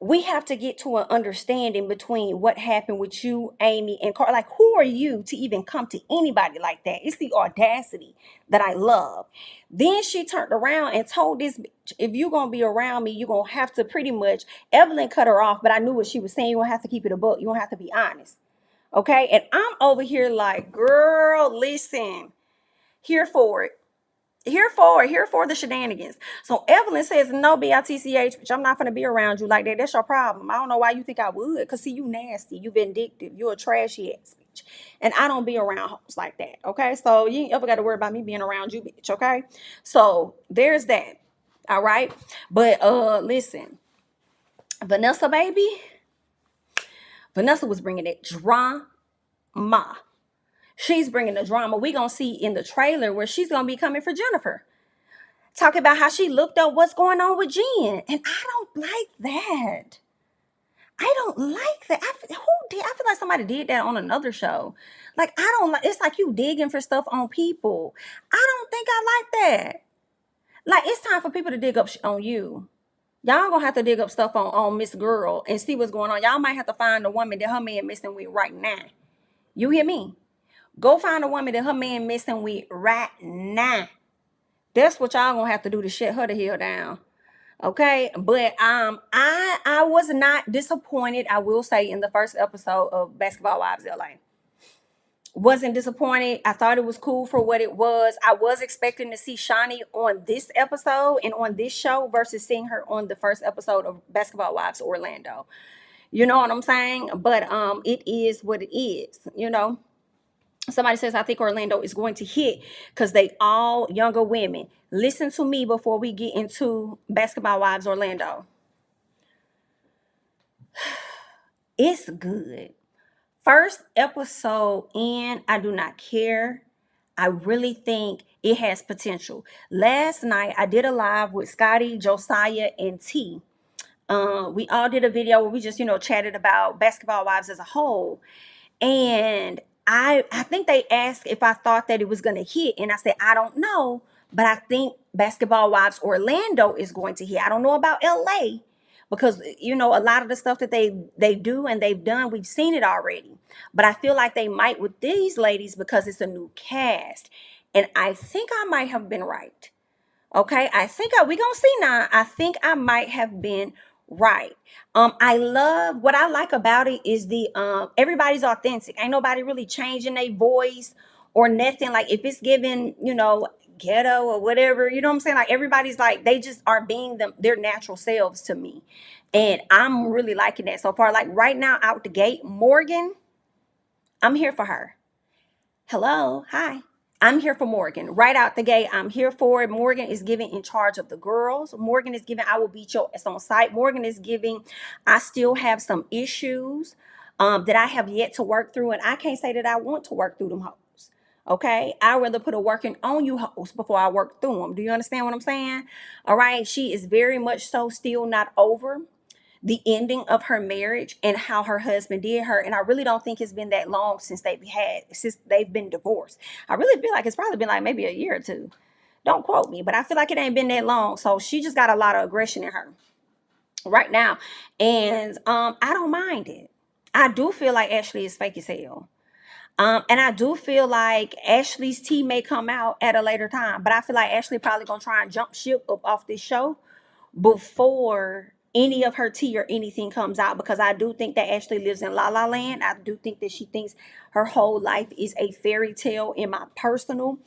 we have to get to an understanding between what happened with you, Amy, and Carl. Like, who are you to even come to anybody like that? It's the audacity that I love. Then she turned around and told this bitch, if you're going to be around me, you're going to have to pretty much, Evelyn cut her off, but I knew what she was saying. You don't have to keep it a book. You don't have to be honest. Okay. And I'm over here like, girl, listen, here for it. Here for the shenanigans. So Evelyn says, no, bitch, bitch, I'm not gonna be around you like that. That's your problem. I don't know why you think I would. Cause see, you nasty, you vindictive, you a trashy ass bitch. And I don't be around hoes like that. Okay. So you ain't ever gotta worry about me being around you, bitch. Okay. So there's that. All right. But listen, Vanessa, baby. Vanessa was bringing that drama. She's bringing the drama. We gonna see in the trailer where she's gonna be coming for Jennifer. Talk about how she looked up what's going on with Jen. And I don't like that. I don't like that. Who did? I feel like somebody did that on another show. Like, I don't like, it's like you digging for stuff on people. I don't think I like that. Like, it's time for people to dig up on you. Y'all gonna have to dig up stuff on Miss Girl and see what's going on. Y'all might have to find the woman that her man messing with right now. You hear me? Go find a woman that her man messing with right now. That's what y'all gonna have to do to shut her the hell down. Okay. But I was not disappointed, I will say, in the first episode of Basketball Wives LA. Wasn't disappointed. I thought it was cool for what it was. I was expecting to see Shawnee on this episode and on this show versus seeing her on the first episode of Basketball Wives Orlando. You know what I'm saying? But it is what it is. Somebody says, I think Orlando is going to hit because they all younger women. Listen to me before we get into Basketball Wives Orlando. It's good. First episode in, I do not care. I really think it has potential. Last night, I did a live with Scotty, Josiah, and T. We all did a video where we just, chatted about Basketball Wives as a whole. And I think they asked if I thought that it was going to hit. And I said, I don't know, but I think Basketball Wives Orlando is going to hit. I don't know about LA because, a lot of the stuff that they do and they've done, we've seen it already. But I feel like they might with these ladies because it's a new cast. And I think I might have been right. Okay, we gonna see now. I think I might have been right. I love what I like about it is the everybody's authentic. Ain't nobody really changing their voice or nothing. Like if it's given, ghetto or whatever, you know what I'm saying? Like everybody's like they just are being their natural selves to me. And I'm really liking that so far. Like right now out the gate, Morgan, I'm here for her. Hello, hi. I'm here for Morgan. Right out the gate, I'm here for it. Morgan is giving in charge of the girls. Morgan is giving, I will beat your ass on sight. Morgan is giving, I still have some issues that I have yet to work through. And I can't say that I want to work through them hoes. Okay. I'd rather put a working on you hoes before I work through them. Do you understand what I'm saying? All right. She is very much so still not over the ending of her marriage and how her husband did her. And I really don't think it's been that long since they've been divorced. I really feel like it's probably been like maybe a year or two. Don't quote me, but I feel like it ain't been that long. So she just got a lot of aggression in her right now. And I don't mind it. I do feel like Ashley is fake as hell. And I do feel like Ashley's tea may come out at a later time, but I feel like Ashley probably gonna try and jump ship up off this show before any of her tea or anything comes out, because I do think that Ashley lives in La La Land. I do think that she thinks her whole life is a fairy tale, in my personal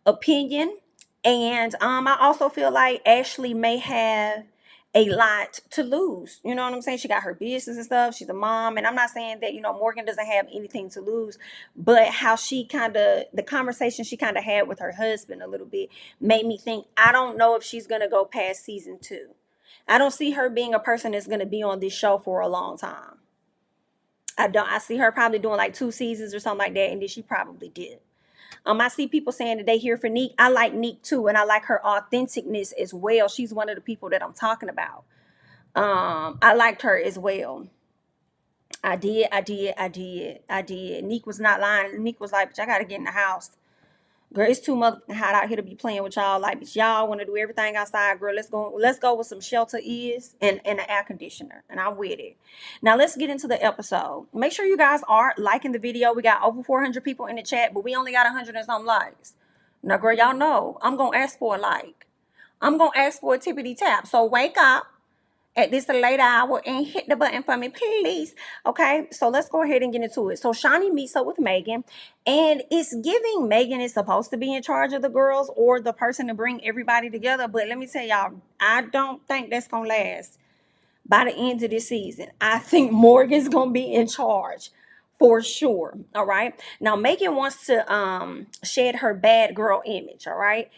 opinion. And I also feel like Ashley may have a lot to lose. You know what I'm saying? She got her business and stuff. She's a mom. And I'm not saying that, Morgan doesn't have anything to lose, but how she the conversation she kind of had with her husband a little bit made me think, I don't know if she's going to go past season 2. I don't see her being a person that's going to be on this show for a long time. I don't. I see her probably doing like 2 seasons or something like that. And then she probably did. I see people saying that they here for Neek. I like Neek too, and I like her authenticness as well. She's one of the people that I'm talking about. I liked her as well. I did. Neek was not lying. Neek was like, bitch, I gotta get in the house. Girl, it's too motherfucking hot out here to be playing with y'all. Like, bitch, y'all want to do everything outside, girl. Let's go with some shelter is and an air conditioner. And I'm with it. Now let's get into the episode. Make sure you guys are liking the video. We got over 400 people in the chat, but we only got 100 and some likes. Now, girl, y'all know I'm gonna ask for a like. I'm gonna ask for a tippity tap. So wake up at this late hour and hit the button for me, please. Okay, so let's go ahead and get into it. So Shawnee meets up with Megan, and it's giving Megan is supposed to be in charge of the girls or the person to bring everybody together. But let me tell y'all, I don't think that's gonna last by the end of this season. I think Morgan's gonna be in charge for sure. All right. Now Megan wants to shed her bad girl image. All right.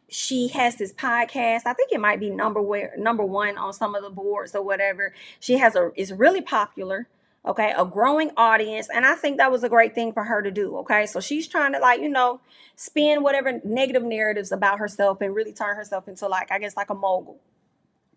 She has this podcast. I think it might be number 1 on some of the boards or whatever. She has it's really popular. Okay, a growing audience, and I think that was a great thing for her to do. Okay, so she's trying to spin whatever negative narratives about herself and really turn herself into I guess like a mogul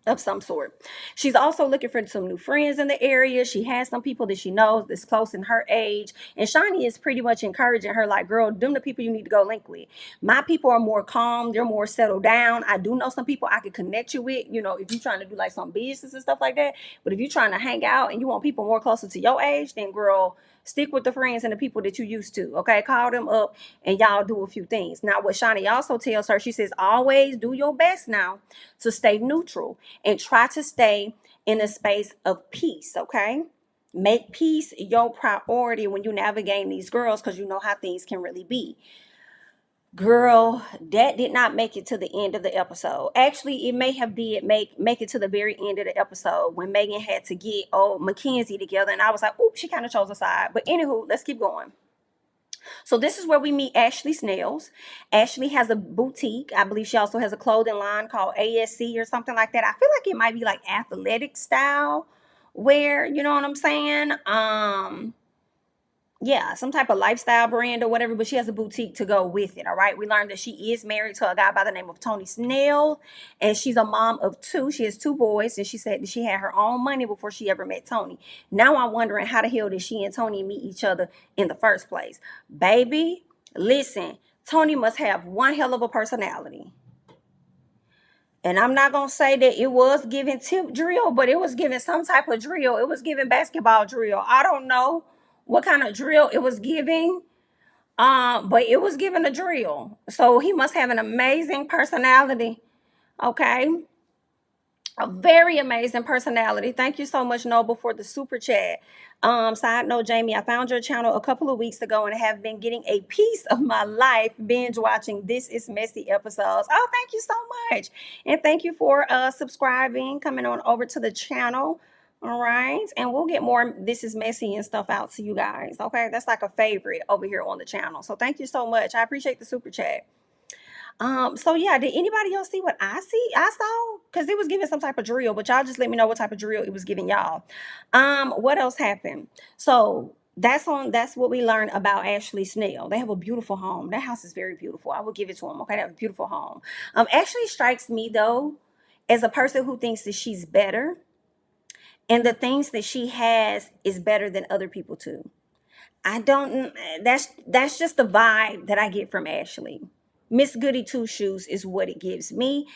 of some sort. She's also looking for some new friends in the area. She has some people that she knows that's close in her age. And Shawnee is pretty much encouraging her, like, girl, them the people you need to go link with. My people are more calm. They're more settled down. I do know some people I could connect you with, if you're trying to do some business and stuff like that. But if you're trying to hang out and you want people more closer to your age, then girl, stick with the friends and the people that you used to. Okay, call them up and y'all do a few things. Now, what Shawnee also tells her, she says, always do your best now to stay neutral and try to stay in a space of peace. Okay, make peace your priority when you navigate these girls, because you know how things can really be. Girl, that did not make it to the end of the episode. Actually, it may have did make it to the very end of the episode when Megan had to get Mackenzie together, and I was like, oops, she kind of chose a side. But anywho, let's keep going. So this is where we meet Ashley Snells. Ashley has a boutique. I believe she also has a clothing line called ASC or something like that. I feel like it might be like athletic style wear, you know what I'm saying? Yeah, some type of lifestyle brand or whatever, but she has a boutique to go with it. All right. We learned that she is married to a guy by the name of Tony Snell, and she's a mom of 2. She has 2 boys, and she said that she had her own money before she ever met Tony. Now I'm wondering, how the hell did she and Tony meet each other in the first place? Baby, listen, Tony must have one hell of a personality. And I'm not going to say that it was giving tip drill, but it was giving some type of drill. It was giving basketball drill. I don't know what kind of drill it was giving, but it was giving a drill. So he must have an amazing personality. Okay. A very amazing personality. Thank you so much, Noble, for the super chat. Side note, Jamie, I found your channel a couple of weeks ago and have been getting a piece of my life binge watching This Is Messy episodes. Oh, thank you so much. And thank you for subscribing, coming on over to the channel. All right. And we'll get more This Is Messy and stuff out to you guys. Okay. That's like a favorite over here on the channel. So thank you so much. I appreciate the super chat. So yeah, did anybody else see what I saw? Because it was giving some type of drill, but y'all just let me know what type of drill it was giving y'all. What else happened? So that's what we learned about Ashley Snell. They have a beautiful home. That house is very beautiful. I will give it to them. Okay, they have a beautiful home. Ashley strikes me though as a person who thinks that she's better, and the things that she has is better than other people too. That's just the vibe that I get from Ashley. Miss Goody Two Shoes is what it gives me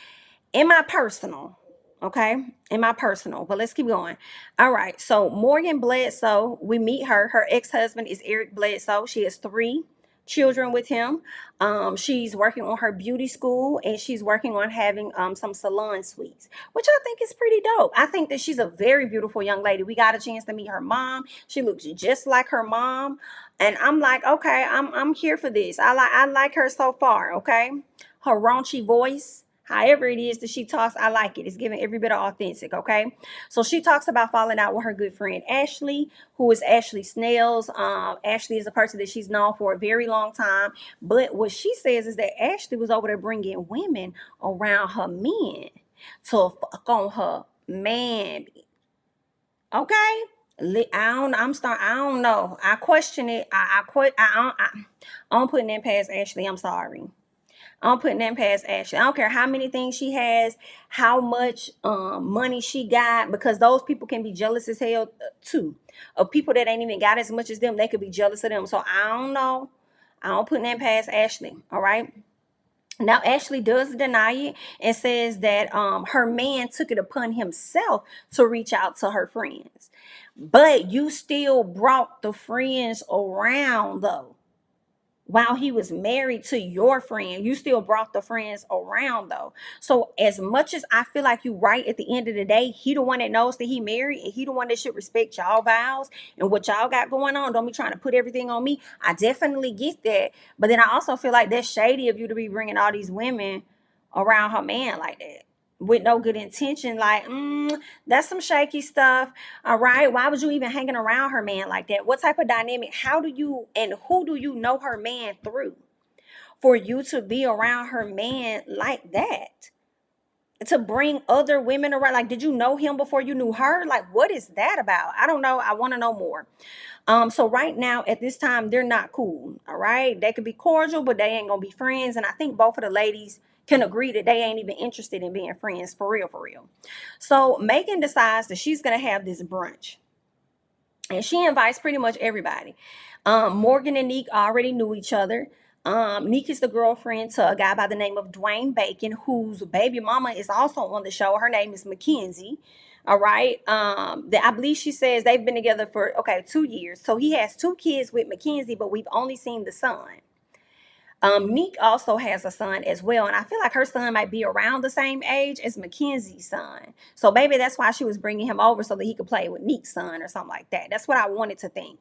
in my personal. Okay, in my personal. But let's keep going. All right. So Morgan Bledsoe, we meet her. Her ex-husband is Eric Bledsoe. She has 3 children with him. She's working on her beauty school, and she's working on having some salon suites, which I think is pretty dope. I think that she's a very beautiful young lady. We got a chance to meet her mom. She looks just like her mom, and I'm like, okay, I'm here for this. I like her so far. Okay, her raunchy voice, However it is that she talks, I like it. It's giving every bit of authentic, okay? So she talks about falling out with her good friend Ashley, who is Ashley Snell's. Ashley is a person that she's known for a very long time. But what she says is that Ashley was over there bringing women around her men to fuck on her man. Okay? I don't know. I question it. I'm putting that past Ashley. I'm sorry. I'm putting that past Ashley. I don't care how many things she has, how much money she got, because those people can be jealous as hell too. Of people that ain't even got as much as them, they could be jealous of them. So I don't know. I don't put that past Ashley. All right. Now Ashley does deny it and says that her man took it upon himself to reach out to her friends. But you still brought the friends around though. While he was married to your friend, you still brought the friends around though. So as much as I feel like you right, at the end of the day, he the one that knows that he married, and he the one that should respect y'all vows and what y'all got going on. Don't be trying to put everything on me. I definitely get that, but then I also feel like that's shady of you to be bringing all these women around her man like that with no good intention. Like, that's some shaky stuff. All right. Why was you even hanging around her man like that? What type of dynamic? How do you and who do you know her man through for you to be around her man like that? To bring other women around? Like, did you know him before you knew her? Like, what is that about? I don't know. I want to know more. So right now at this time, they're not cool. All right. They could be cordial, but they ain't gonna be friends. And I think both of the ladies can agree that they ain't even interested in being friends for real, for real. So Megan decides that she's gonna have this brunch. And she invites pretty much everybody. Morgan and Neek already knew each other. Neek is the girlfriend to a guy by the name of Dwayne Bacon, whose baby mama is also on the show. Her name is Mackenzie. All right. I believe she says they've been together for 2 years. So he has two kids with Mackenzie, but we've only seen the son. Neek also has a son as well, and I feel like her son might be around the same age as Mackenzie's son. So maybe that's why she was bringing him over so that he could play with Neek's son or something like that. That's what I wanted to think.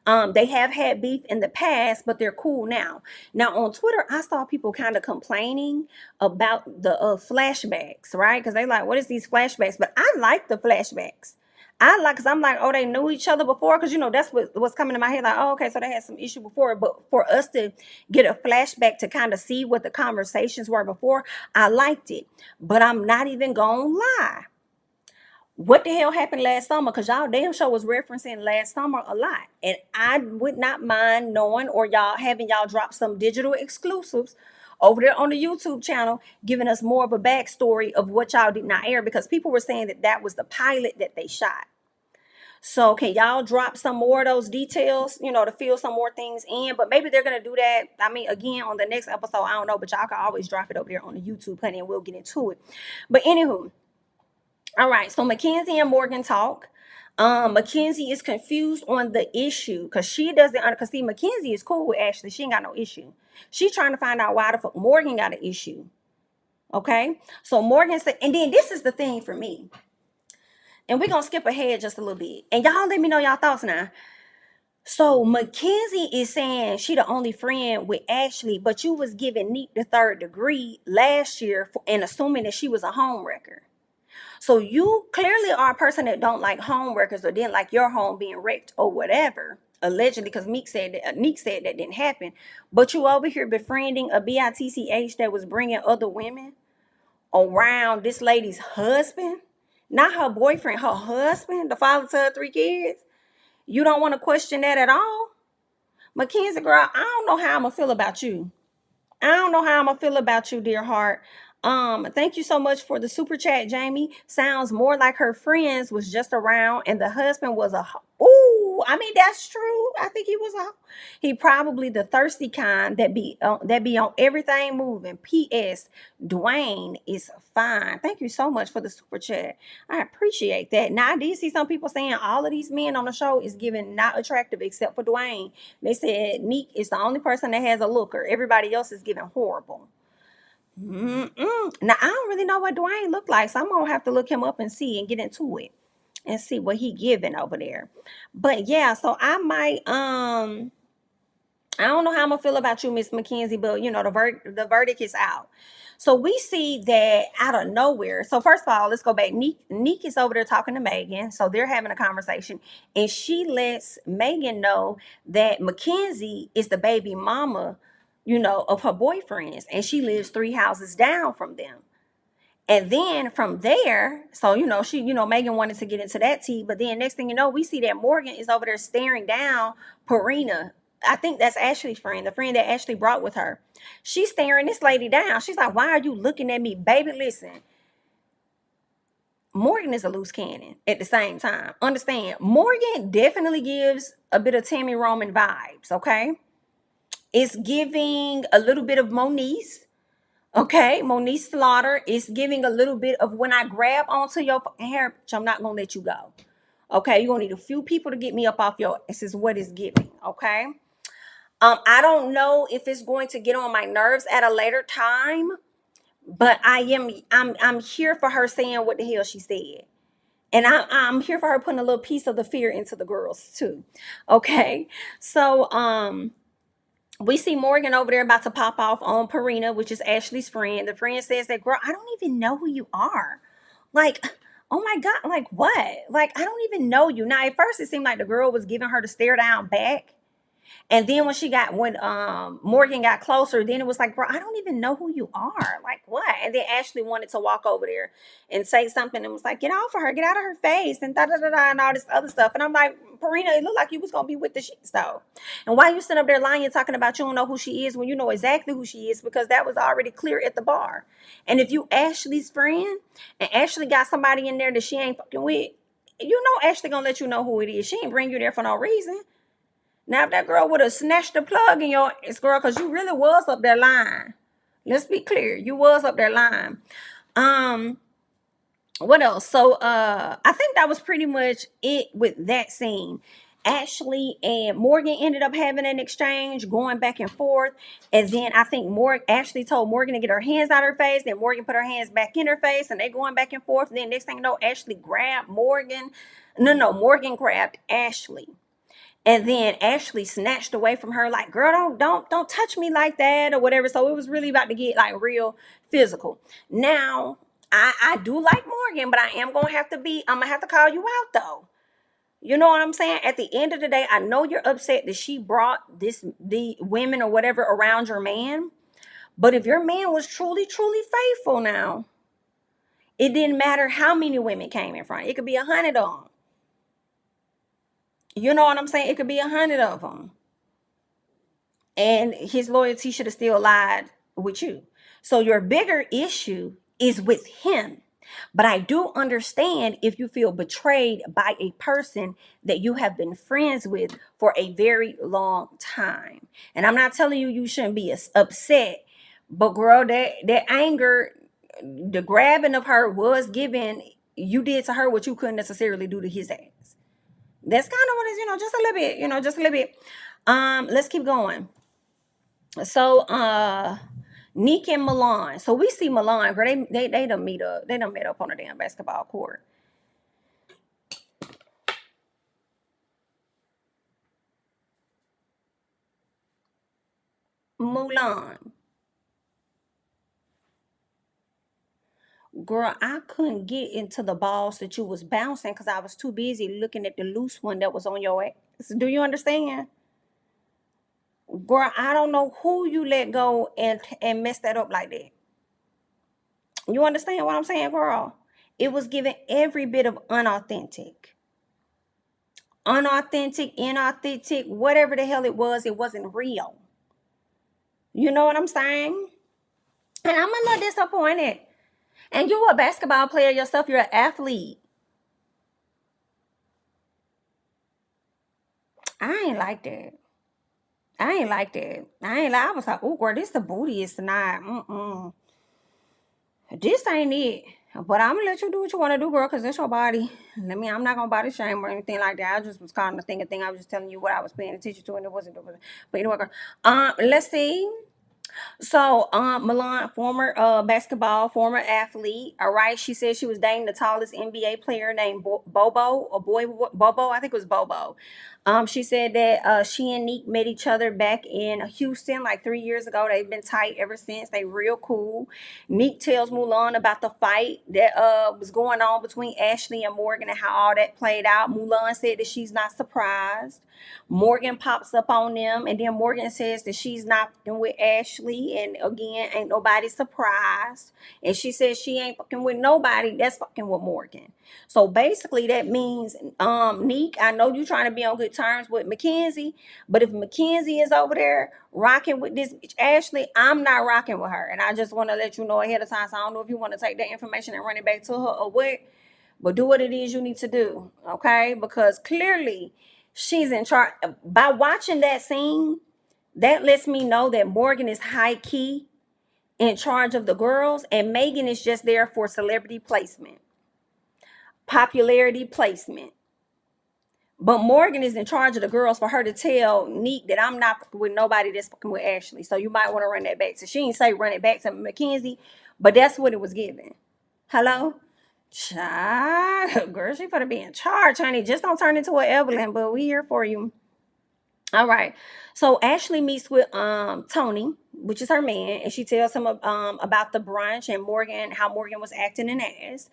They have had beef in the past, but they're cool now. Now on Twitter, I saw people kind of complaining about the flashbacks, right? Because they like, what is these flashbacks? But I like the flashbacks. Because I'm like, oh, they knew each other before. Because, that's what's coming to my head. Like, oh, okay, so they had some issue before. But for us to get a flashback to kind of see what the conversations were before, I liked it. But I'm not even going to lie. What the hell happened last summer? Because y'all damn show was referencing last summer a lot. And I would not mind knowing or having y'all drop some digital exclusives over there on the YouTube channel, giving us more of a backstory of what y'all did not air, because people were saying that was the pilot that they shot. So can y'all drop some more of those details, to fill some more things in? But maybe they're going to do that. I mean, again, on the next episode, I don't know, but y'all can always drop it over there on the YouTube, honey, and we'll get into it. But anywho, all right, so Mackenzie and Morgan talk. Mackenzie is confused on the issue because she doesn't, because see, Mackenzie is cool with Ashley. She ain't got no issue. She's trying to find out why the fuck Morgan got an issue. Okay, so Morgan said, and then this is the thing for me. And we're going to skip ahead just a little bit. And y'all let me know y'all thoughts now. So Mackenzie is saying she the only friend with Ashley, but you was giving Neek the third degree last year and assuming that she was a homewrecker. So you clearly are a person that don't like homewreckers or didn't like your home being wrecked or whatever. Allegedly, because Neek said that didn't happen. But you over here befriending a bitch that was bringing other women around this lady's husband. Not her boyfriend, her husband, the father to her 3 kids. You don't want to question that at all? Mackenzie, girl, I don't know how I'm going to feel about you. I don't know how I'm going to feel about you, dear heart. Thank you so much for the super chat, Jamie. Sounds more like her friends was just around and the husband was a... Ooh, I mean, that's true. I think he probably the thirsty kind that be on everything moving. P.S. Dwayne is fine. Thank you so much for the super chat. I appreciate that. Now I did see some people saying all of these men on the show is given not attractive except for Dwayne. They said Neek is the only person that has a looker. Everybody else is giving horrible. Now I don't really know what Dwayne looked like, so I'm gonna have to look him up and see and get into it and see what he giving over there. But yeah, so I might I don't know how I'm gonna feel about you, Miss Mackenzie, but you know the verdict is out. So we see that out of nowhere. So first of all, let's go back. Neek is over there talking to Megan. So they're having a conversation, and she lets Megan know that Mackenzie is the baby mama, you know, of her boyfriends, and she lives 3 houses down from them. And then from there, so you know, Megan wanted to get into that tea, but then next thing you know, we see that Morgan is over there staring down Parina. I think that's Ashley's friend, the friend that Ashley brought with her. She's staring this lady down. She's like, "Why are you looking at me, baby? Listen, Morgan is a loose cannon at the same time. Understand, Morgan definitely gives a bit of Tammy Roman vibes, okay? It's giving a little bit of Moniece. Okay, Monique Slaughter is giving a little bit of when I grab onto your hair, I'm not gonna let you go. Okay, you're gonna need a few people to get me up off your. This is what it's giving. Okay, I don't know if it's going to get on my nerves at a later time, but I'm here for her saying what the hell she said, and I'm here for her putting a little piece of the fear into the girls too. Okay, so we see Morgan over there about to pop off on Parina, which is Ashley's friend. The friend says that, girl, I don't even know who you are. Like, oh my God, like what? Like, I don't even know you. Now, at first, it seemed like the girl was giving her the stare down back. And then when Morgan got closer, then it was like, bro, I don't even know who you are. Like what? And then Ashley wanted to walk over there and say something and was like, get off of her, get out of her face, and da da da da and all this other stuff. And I'm like, Parina, it looked like you was gonna be with the sheets though. And why you sitting up there lying talking about you don't know who she is when you know exactly who she is, because that was already clear at the bar. And if you Ashley's friend and Ashley got somebody in there that she ain't fucking with, you know Ashley gonna let you know who it is. She ain't bring you there for no reason. Now, if that girl would have snatched the plug in your ass, girl, because you really was up there lying. Let's be clear. You was up there lying. Um, what else? So I think that was pretty much it with that scene. Ashley and Morgan ended up having an exchange, going back and forth. And then I think Ashley told Morgan to get her hands out of her face. Then Morgan put her hands back in her face, and they going back and forth. And then next thing you know, Ashley grabbed Morgan. No, Morgan grabbed Ashley. And then Ashley snatched away from her, like, girl, don't touch me like that or whatever. So it was really about to get like real physical. Now, I do like Morgan, but I'm gonna have to call you out though. You know what I'm saying? At the end of the day, I know you're upset that she brought the women or whatever around your man. But if your man was truly, truly faithful now, it didn't matter how many women came in front. It could be 100 of them. You know what I'm saying? It could be 100 of them. And his loyalty should have still lied with you. So your bigger issue is with him. But I do understand if you feel betrayed by a person that you have been friends with for a very long time. And I'm not telling you you shouldn't be upset, but girl, that anger, the grabbing of her was given. You did to her what you couldn't necessarily do to his ass. That's kind of what it's, just a little bit, just a little bit. Let's keep going. So Nick and Milan. So we see Milan, girl, they done meet up. They done met up on a damn basketball court. Mulan. Girl, I couldn't get into the balls that you was bouncing because I was too busy looking at the loose one that was on your ass. Do you understand? Girl, I don't know who you let go and mess that up like that. You understand what I'm saying, girl? It was given every bit of inauthentic, whatever the hell it wasn't real. You know what I'm saying? And I'm a little disappointed. And you're a basketball player yourself. You're an athlete. I ain't like that. I ain't like that. I was like, oh, girl, this the bootiest tonight. This ain't it. But I'm gonna let you do what you want to do, girl, because it's your body. I'm not gonna body shame or anything like that. I just was calling a thing. I was just telling you what I was paying attention to, and it wasn't. But anyway, girl. Let's see. So, Milan, former basketball, former athlete. All right, she said she was dating the tallest NBA player named Bobo, or Bobo. I think it was Bobo. She said that she and Neek met each other back in Houston like 3 years ago. They've been tight ever since. They real cool. Neek tells Mulan about the fight that was going on between Ashley and Morgan and how all that played out. Mulan said that she's not surprised. Morgan pops up on them, and then Morgan says that she's not fucking with Ashley, and again, ain't nobody surprised. And she says she ain't fucking with nobody that's fucking with Morgan. So basically, that means, Neek, I know you trying to be on good terms with Mackenzie, but if Mackenzie is over there rocking with this bitch Ashley, I'm not rocking with her, and I just want to let you know ahead of time. So I don't know if you want to take that information and run it back to her or what, but do what it is you need to do, okay? Because clearly she's in charge. By watching that scene, that lets me know that Morgan is high key in charge of the girls, and Megan is just there for celebrity placement, popularity placement. But Morgan is in charge of the girls for her to tell Neek that I'm not fucking with nobody that's fucking with Ashley. So you might want to run that back. So she didn't say run it back to Mackenzie, but that's what it was given. Hello? Child, girl, she better be in charge, honey. Just don't turn into an Evelyn, but we here for you. All right. So Ashley meets with Tony, which is her man, and she tells him about the brunch and Morgan, how Morgan was acting an ass.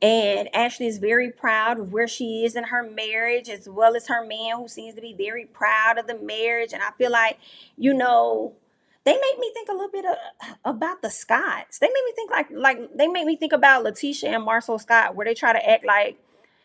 And Ashley is very proud of where she is in her marriage, as well as her man, who seems to be very proud of the marriage. And I feel like, you know, they make me think a little bit about the Scotts. They make me think like they make me think about Letitia and Marcel Scott, where they try to act like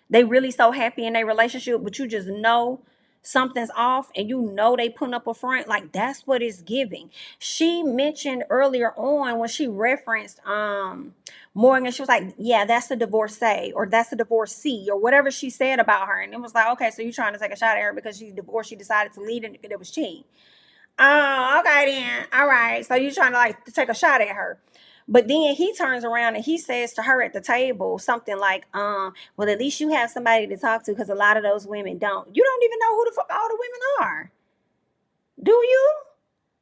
they really so happy in their relationship, but you just know something's off, and you know they putting up a front. Like, that's what it's giving. She mentioned earlier on when she referenced Morgan, she was like, yeah, that's the divorcee, or that's the divorcee, or whatever she said about her. And it was like, okay, so you trying to take a shot at her because she's divorced, she decided to leave, and it was cheating. Oh, okay then. All right. So you trying to like take a shot at her. But then he turns around and he says to her at the table something like, well, at least you have somebody to talk to, because a lot of those women don't. You don't even know who the fuck all the women are. Do you?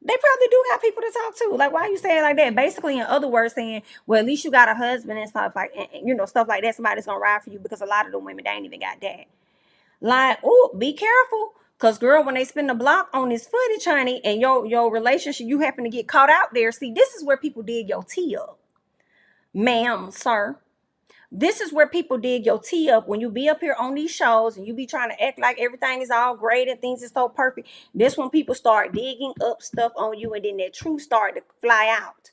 They probably do have people to talk to. Like, why you saying like that? Basically, in other words, saying, well, at least you got a husband and stuff like, and, you know, stuff like that. Somebody's gonna ride for you, because a lot of the women, they ain't even got that. Like, oh, be careful. Cause girl, when they spin the block on this footage, honey, and your relationship, you happen to get caught out there. See, this is where people dig your tea up. Ma'am, sir. This is where people dig your tea up when you be up here on these shows and you be trying to act like everything is all great and things is so perfect. This when people start digging up stuff on you, and then that truth start to fly out.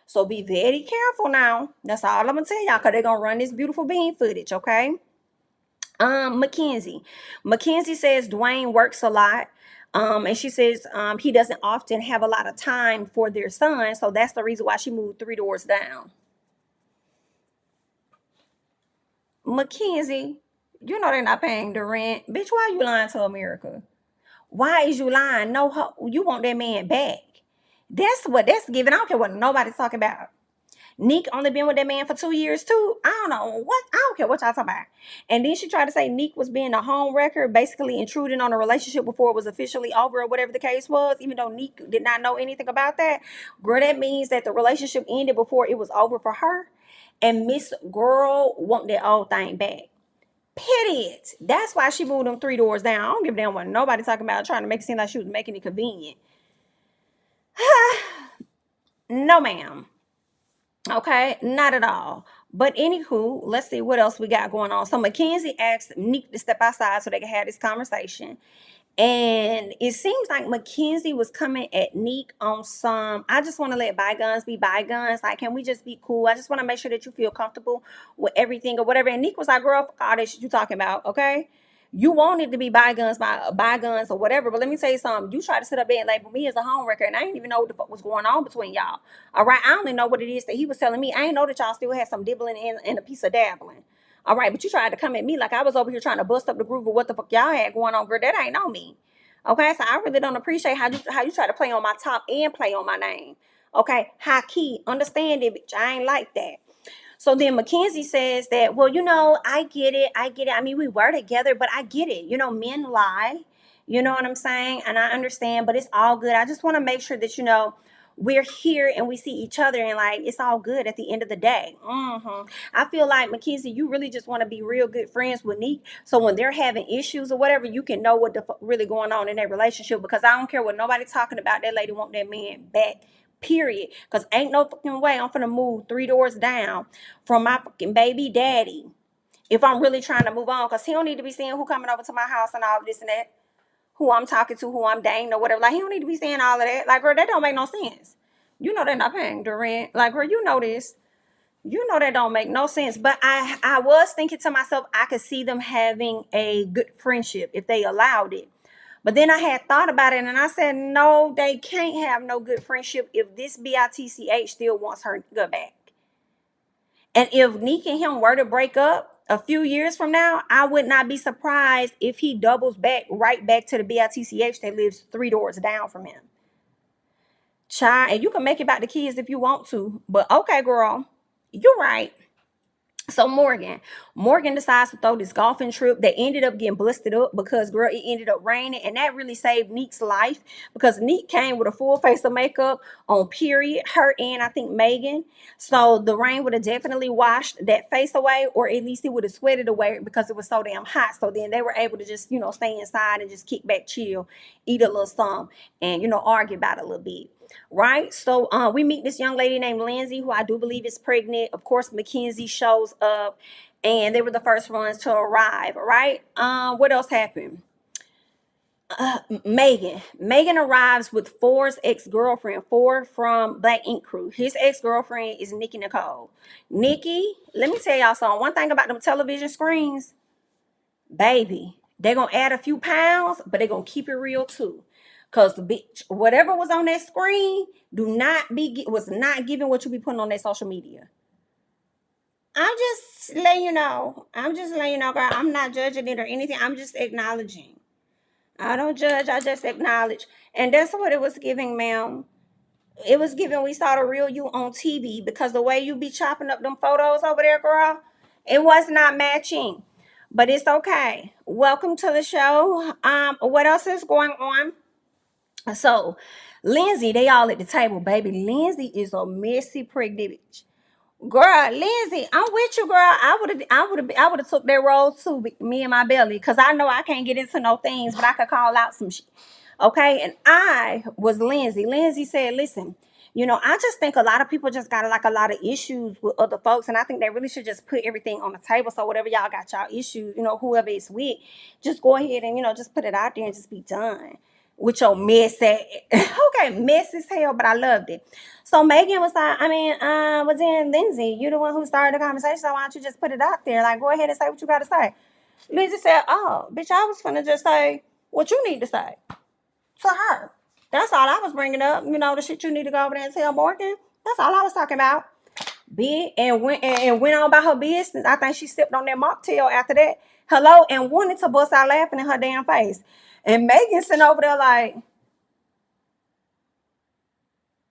So be very careful now. That's all I'm gonna tell y'all, because they're gonna run this beautiful bean footage, okay? Mackenzie. Mackenzie says Dwayne works a lot. And she says he doesn't often have a lot of time for their son. So that's the reason why she moved 3 doors down. Mackenzie, you know they're not paying the rent. Bitch, why are you lying to America? Why is you lying? No, you want that man back. That's giving. I don't care what nobody's talking about. Neek only been with that man for 2 years too. I don't know what. I don't care what y'all talking about. And then she tried to say Neek was being a home wrecker, basically intruding on a relationship before it was officially over, or whatever the case was. Even though Neek did not know anything about that, girl, that means that the relationship ended before it was over for her. And Miss Girl want that old thing back. Period. That's why she moved them 3 doors down. I don't give a damn what nobody talking about, trying to make it seem like she was making it convenient. No, ma'am. Okay, not at all. But anywho, let's see what else we got going on. So Mackenzie asked Neek to step outside so they can have this conversation. And it seems like Mackenzie was coming at Neek on some, I just want to let bygones be bygones. Like, can we just be cool? I just want to make sure that you feel comfortable with everything or whatever. And Neek was like, girl, fuck all that shit you talking about, okay? You want it to be bygones by bygones or whatever. But let me tell you something. You try to sit up there and label me as a home wrecker, and I didn't even know what the fuck was going on between y'all. All right. I only know what it is that he was telling me. I ain't know that y'all still had some dibbling and a piece of dabbling. All right. But you tried to come at me like I was over here trying to bust up the groove of what the fuck y'all had going on, girl. That ain't on me. Okay. So I really don't appreciate how you try to play on my top and play on my name. Okay. High key. Understand it, bitch. I ain't like that. So then Mackenzie says that, well, you know, I get it. I get it. I mean, we were together, but I get it. You know, men lie. You know what I'm saying? And I understand, but it's all good. I just want to make sure that, you know, we're here and we see each other and like it's all good at the end of the day. I feel like Mackenzie, you really just want to be real good friends with Neek, so when they're having issues or whatever, you can know what really going on in their relationship. Because I don't care what nobody talking about, that lady want that man back. Period. Because ain't no fucking way I'm finna move 3 doors down from my fucking baby daddy if I'm really trying to move on. Because he don't need to be seeing who coming over to my house and all this and that, who I'm talking to, who I'm dating or whatever. Like, he don't need to be saying all of that. Like, girl, that don't make no sense. You know they're not paying the rent. Like, girl, you know this. You know that don't make no sense. But I was thinking to myself, I could see them having a good friendship if they allowed it. But then I had thought about it and I said, no, they can't have no good friendship if this bitch still wants her nigga back. And if Neek and him were to break up a few years from now, I would not be surprised if he doubles back right back to the bitch that lives 3 doors down from him. Child, and you can make it about the kids if you want to. But okay, girl, you're right. So Morgan decides to throw this golfing trip that ended up getting busted up because, girl, it ended up raining. And that really saved Neek's life because Neek came with a full face of makeup on, period, her and I think Megan. So the rain would have definitely washed that face away, or at least it would have sweated away because it was so damn hot. So then they were able to just, stay inside and just kick back, chill, eat a little something, and, argue about it a little bit. Right, so we meet this young lady named Lindsay, who I do believe is pregnant. Of course, Mackenzie shows up, and they were the first ones to arrive. Right, what else happened? Megan arrives with Four's ex-girlfriend, Four from Black Ink Crew. His ex-girlfriend is Nikki Nicole. Nikki, let me tell y'all something. One thing about them television screens, baby, they're gonna add a few pounds, but they're gonna keep it real too. Cause the bitch, whatever was on that screen, was not giving what you be putting on that social media. I'm just letting you know. Girl. I'm not judging it or anything. I'm just acknowledging. I don't judge. I just acknowledge. And that's what it was giving, ma'am. It was giving. We saw the real you on TV because the way you be chopping up them photos over there, girl, it was not matching. But it's okay. Welcome to the show. What else is going on? So, Lindsay, they all at the table, baby. Lindsay is a messy pregnant bitch. Girl, Lindsay, I'm with you, girl. I would have took that role too, me and my belly, cause I know I can't get into no things, but I could call out some shit. Okay, and I was Lindsay. Lindsay said, "Listen, I just think a lot of people just got like a lot of issues with other folks, and I think they really should just put everything on the table. So whatever y'all got y'all issues, whoever it's with, just go ahead and just put it out there and just be done." With your mess at okay, mess as hell, but I loved it. So Megan was like, but then Lindsay, you the one who started the conversation, so why don't you just put it out there? Like, go ahead and say what you gotta say. Lindsay said, oh, bitch, I was finna just say what you need to say to her. That's all I was bringing up. The shit you need to go over there and tell Morgan. That's all I was talking about. Big and went on about her business. I think she sipped on that mocktail after that. Hello, and wanted to bust out laughing in her damn face. And Megan sitting over there like,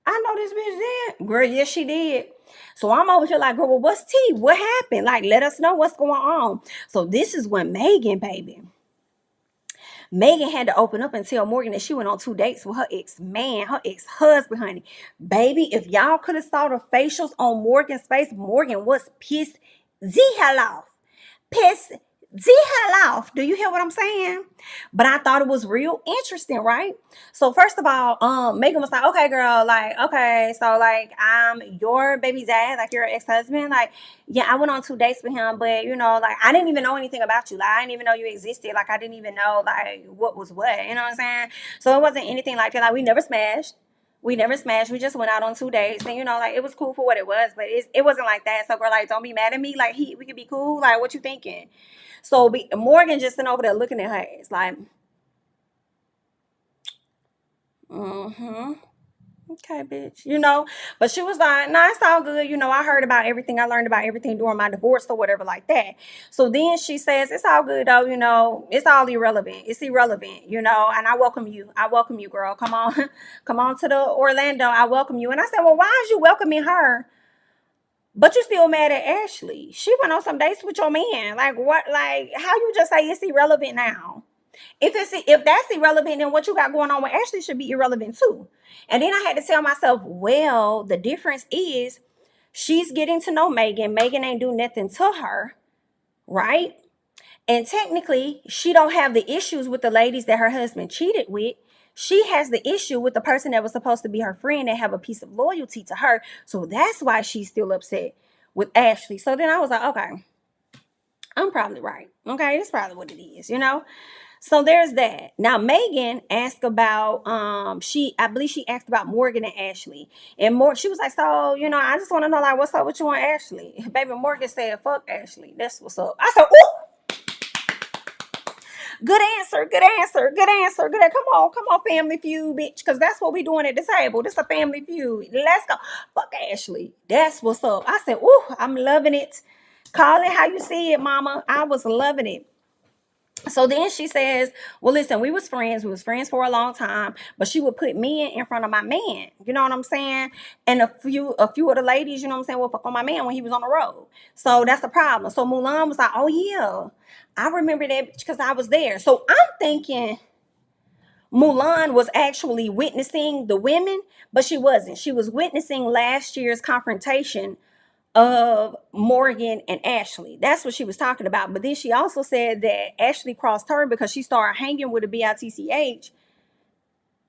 I know this bitch did. Girl, yes, she did. So I'm over here like, girl, well, what's tea? What happened? Like, let us know what's going on. So this is when Megan had to open up and tell Morgan that she went on 2 dates with her ex-man, her ex-husband, honey. Baby, if y'all could have saw the facials on Morgan's face, Morgan was pissed the hell off. Pissed the hell off. Do you hear what I'm saying? But I thought it was real interesting, right? So first of all, Megan was like, okay, girl, like, okay, so like I'm your baby dad, like your ex-husband. Like, yeah, I went on 2 dates with him, but like I didn't even know anything about you. Like, I didn't even know you existed. Like, I didn't even know like what was what. You know what I'm saying? So it wasn't anything like that. Like, we never smashed. We never smashed. We just went out on 2 dates, and like it was cool for what it was, but it wasn't like that. So girl, like, don't be mad at me. Like, we could be cool. Like, what you thinking? So Morgan just sitting over there looking at her ass like, okay, bitch, But she was like, nah, it's all good. I heard about everything. I learned about everything during my divorce or whatever like that. So then she says, it's all good though, it's all irrelevant. It's irrelevant, and I welcome you. I welcome you, girl. Come on. Come on to the Orlando. I welcome you. And I said, well, why is you welcoming her? But you still mad at Ashley. She went on some dates with your man. Like, what? Like, how you just say it's irrelevant now? If that's irrelevant, then what you got going on with Ashley should be irrelevant too. And then I had to tell myself, well, the difference is she's getting to know Megan. Megan ain't do nothing to her, right? And technically, she don't have the issues with the ladies that her husband cheated with. She has the issue with the person that was supposed to be her friend and have a piece of loyalty to her. So that's why she's still upset with Ashley. So then I was like, okay, I'm probably right. Okay, that's probably what it is, you know? So there's that. Now Megan asked about I believe she asked about Morgan and Ashley. And she was like, so, I just want to know, like, what's up with you and Ashley? Baby Morgan said, fuck Ashley. That's what's up. I said, ooh, good answer, good answer, good answer, good. Come on, Family Feud, bitch, because that's what we doing at the table. This is a Family Feud. Let's go. Fuck Ashley. That's what's up. I said, ooh, I'm loving it. Call it how you see it, mama. I was loving it. So then she says, well, listen, we was friends. We was friends for a long time, but she would put me in front of my man. You know what I'm saying? And a few of the ladies, you know what I'm saying, will fuck on my man when he was on the road. So that's the problem. So Mulan was like, oh yeah, I remember that because I was there. So I'm thinking Mulan was actually witnessing the women, but she wasn't. She was witnessing last year's confrontation of Morgan and Ashley. That's what she was talking about. But then she also said that Ashley crossed her because she started hanging with a bitch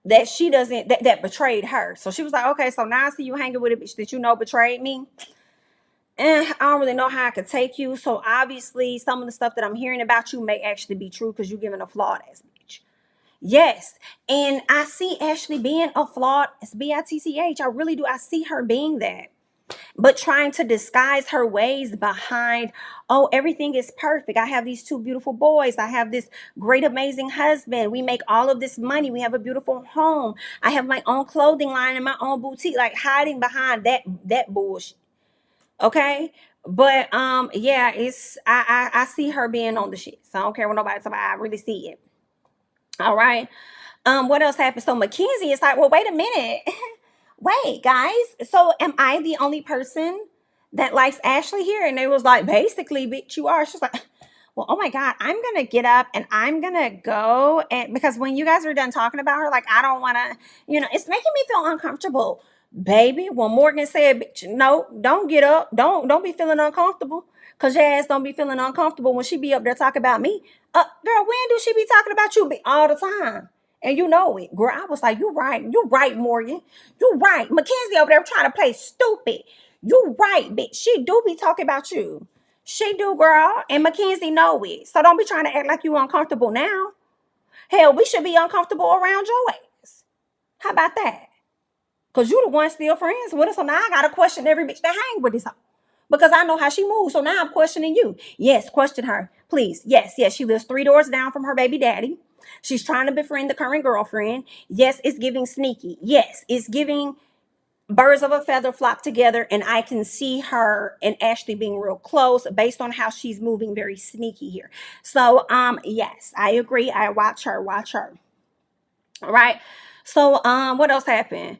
that she doesn't, that betrayed her. So she was like, okay, so now I see you hanging with a bitch that you know betrayed me. I don't really know how I could take you. So obviously some of the stuff that I'm hearing about you may actually be true because you're giving a flawed ass bitch. Yes. And I see Ashley being a flawed bitch. I really do. I see her being that, but trying to disguise her ways behind, oh, everything is perfect. I have these two beautiful boys. I have this great, amazing husband. We make all of this money. We have a beautiful home. I have my own clothing line and my own boutique, like hiding behind that bullshit. Okay. But yeah, I see her being on the shit. So I don't care what nobody talks about. I really see it. All right. What else happened? So Mackenzie is like, well, wait a minute. Wait, guys. So am I the only person that likes Ashley here? And they was like, basically, bitch, you are. She's like, well, oh my God, I'm gonna get up and I'm gonna go. And because when you guys are done talking about her, like, I don't wanna, it's making me feel uncomfortable. Baby, when Morgan said, bitch, no, don't get up. Don't be feeling uncomfortable. Cause your ass don't be feeling uncomfortable when she be up there talking about me. Girl, when do she be talking about you? All the time. And you know it. Girl, I was like, you're right, Morgan. You're right. Mackenzie over there trying to play stupid. You right, bitch. She do be talking about you. She do, girl. And Mackenzie know it. So don't be trying to act like you uncomfortable now. Hell, we should be uncomfortable around your ass. How about that? Because you the one still friends with us. So now I got to question every bitch that hang with this hoe. Because I know how she moves. So now I'm questioning you. Yes, question her. Please. Yes. She lives 3 doors down from her baby daddy. She's trying to befriend the current girlfriend. Yes, it's giving sneaky. Yes, it's giving birds of a feather flock together. And I can see her and Ashley being real close based on how she's moving very sneaky here. So, yes, I agree. I watch her. All right. So, what else happened?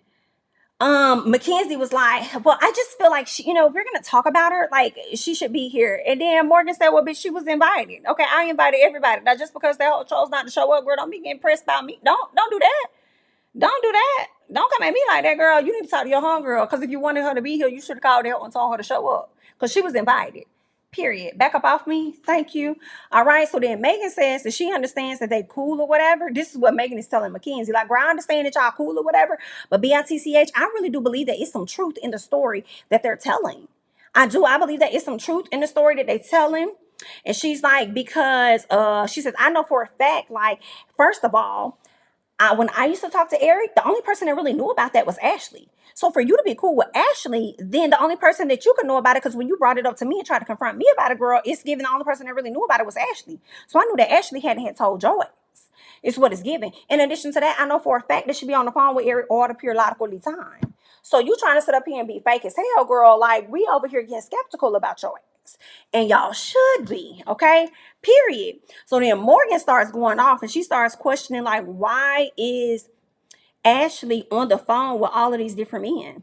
Mackenzie was like, well, I just feel like she, if we're gonna talk about her, like she should be here. And then Morgan said, well, bitch, she was invited. Okay, I invited everybody. Now just because they all chose not to show up, girl, don't be getting pressed by me. Don't do that. Don't do that. Don't come at me like that, girl. You need to talk to your homegirl. Because if you wanted her to be here, you should have called her and told her to show up. Because she was invited. Period. Back up off me. Thank you. All right. So then Megan says that she understands that they cool or whatever. This is what Megan is telling Mackenzie. Like, girl, I understand that y'all cool or whatever. But BITCH, I really do believe that it's some truth in the story that they're telling. I do. I believe that it's some truth in the story that they're telling. And she's like, because she says, I know for a fact, like, first of all, when I used to talk to Eric, the only person that really knew about that was Ashley. So for you to be cool with Ashley, then the only person that you could know about it, because when you brought it up to me and tried to confront me about it, girl, it's given the only person that really knew about it was Ashley. So I knew that Ashley hadn't told Joey. It's what it's given. In addition to that, I know for a fact that she be on the phone with Eric all the periodical time. So you trying to sit up here and be fake as hell, girl. Like, we over here getting skeptical about your ass. And y'all should be, okay? Period. So then Morgan starts going off and she starts questioning, like, why is Ashley on the phone with all of these different men?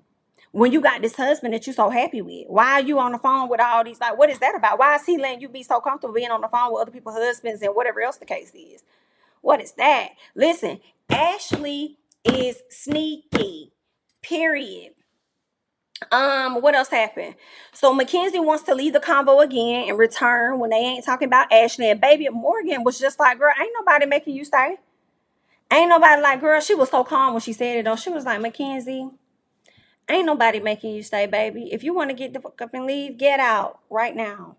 When you got this husband that you're so happy with, why are you on the phone with all these? Like, what is that about? Why is he letting you be so comfortable being on the phone with other people's husbands and whatever else the case is? What is that? Listen, Ashley is sneaky. Period. What else happened? So Mackenzie wants to leave the convo again and return when they ain't talking about Ashley. And baby Morgan was just like, girl, ain't nobody making you stay. Ain't nobody like, girl, she was so calm when she said it though. She was like, Mackenzie, ain't nobody making you stay, baby. If you want to get the fuck up and leave, get out right now.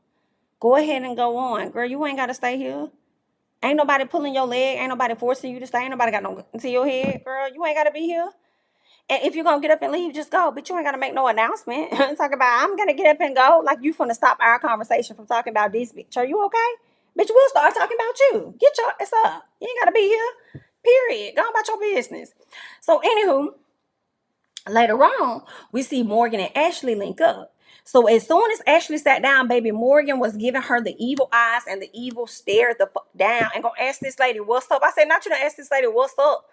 Go ahead and go on. Girl, you ain't gotta stay here. Ain't nobody pulling your leg. Ain't nobody forcing you to stay. Ain't nobody got no gun to your head. Girl, you ain't gotta be here. And if you're gonna get up and leave, just go. But you ain't gotta make no announcement. Talk about I'm gonna get up and go. Like you finna stop our conversation from talking about this bitch. Are you okay? Bitch, we'll start talking about you. Get your ass up. You ain't gotta be here. Period. Go about your business. So anywho, later on, we see Morgan and Ashley link up. So as soon as Ashley sat down, baby Morgan was giving her the evil eyes and the evil stare the fuck down and gonna ask this lady what's up. I said, not you to ask this lady what's up.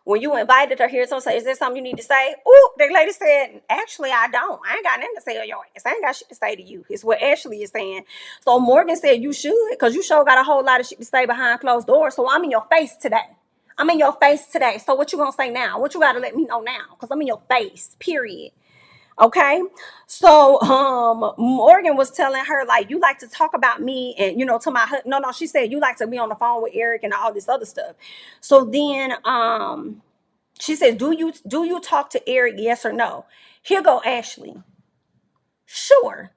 When you invited her here, so say, is there something you need to say? Ooh, the lady said, actually, I don't. I ain't got nothing to say to your ass. I ain't got shit to say to you. It's what Ashley is saying. So Morgan said, you should, because you sure got a whole lot of shit to say behind closed doors. So I'm in your face today. I'm in your face today. So what you gonna say now? What you gotta let me know now? Because I'm in your face, period. Okay. So Morgan was telling her, like, you like to talk about me and to my no, she said you like to be on the phone with Eric and all this other stuff. So then she says, do you talk to Eric, yes or no? Here go Ashley. Sure.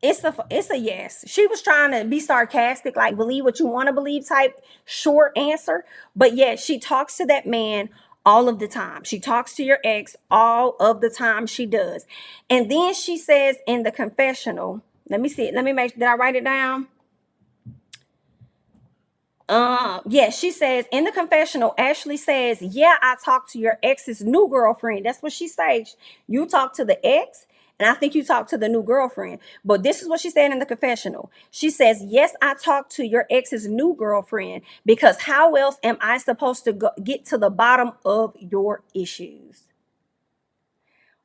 It's a yes. She was trying to be sarcastic, like believe what you want to believe type short answer. But yes, she talks to that man all of the time. She talks to your ex all of the time. She does. And then she says in the confessional, let me see it. Let me make, did I write it down? Yes, she says in the confessional, Ashley says, yeah, I talked to your ex's new girlfriend. That's what she says. You talked to the ex, and I think you talked to the new girlfriend. But this is what she said in the confessional. She says, yes, I talked to your ex's new girlfriend because how else am I supposed to get to the bottom of your issues?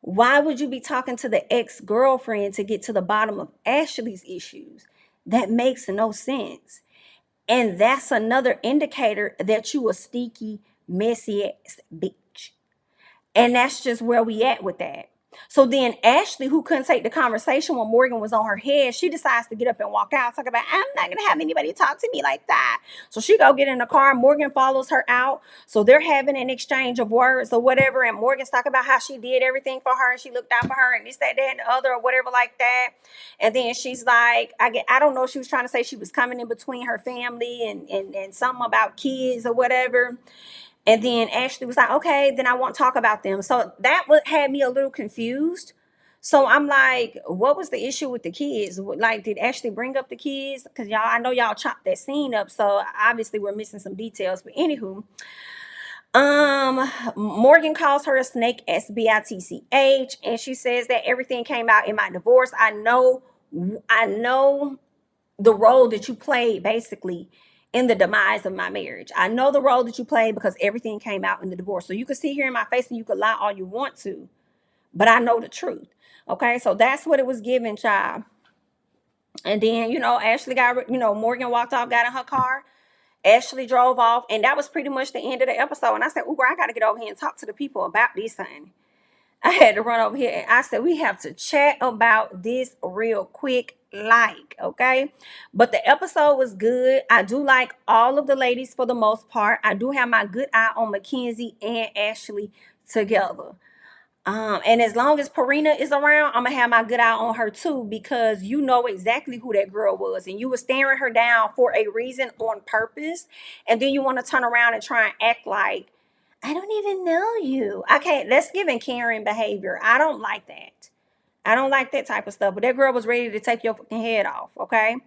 Why would you be talking to the ex-girlfriend to get to the bottom of Ashley's issues? That makes no sense. And that's another indicator that you a sneaky, messy ass bitch. And that's just where we at with that. So then Ashley, who couldn't take the conversation when Morgan was on her head, she decides to get up and walk out, talk about, I'm not gonna have anybody talk to me like that. So she go get in the car. Morgan follows her out. So they're having an exchange of words or whatever. And Morgan's talking about how she did everything for her and she looked out for her and this, that, and the other or whatever like that. And then she's like, I don't know, she was trying to say she was coming in between her family and something about kids or whatever. And then Ashley was like, okay, then I won't talk about them. So that had me a little confused. So I'm like, what was the issue with the kids? Like, did Ashley bring up the kids? Because I know y'all chopped that scene up. So obviously we're missing some details. But anywho, Morgan calls her a snake, SBITCH, and she says that everything came out in my divorce. I know the role that you played basically in the demise of my marriage. I know the role that you played because everything came out in the divorce. So you can sit here in my face and you can lie all you want to, but I know the truth. Okay, so that's what it was given, child. And then, Ashley got, Morgan walked off, got in her car. Ashley drove off, and that was pretty much the end of the episode. And I said, Uber, I got to get over here and talk to the people about this thing. I had to run over here and I said, we have to chat about this real quick, okay? But the episode was good. I do like all of the ladies for the most part. I do have my good eye on Mackenzie and Ashley together. And as long as Parina is around, I'm gonna have my good eye on her too, because you know exactly who that girl was, and you were staring her down for a reason on purpose, and then you want to turn around and try and act like I don't even know you. I can't. That's giving Karen behavior. I don't like that. I don't like that type of stuff. But that girl was ready to take your fucking head off. Okay.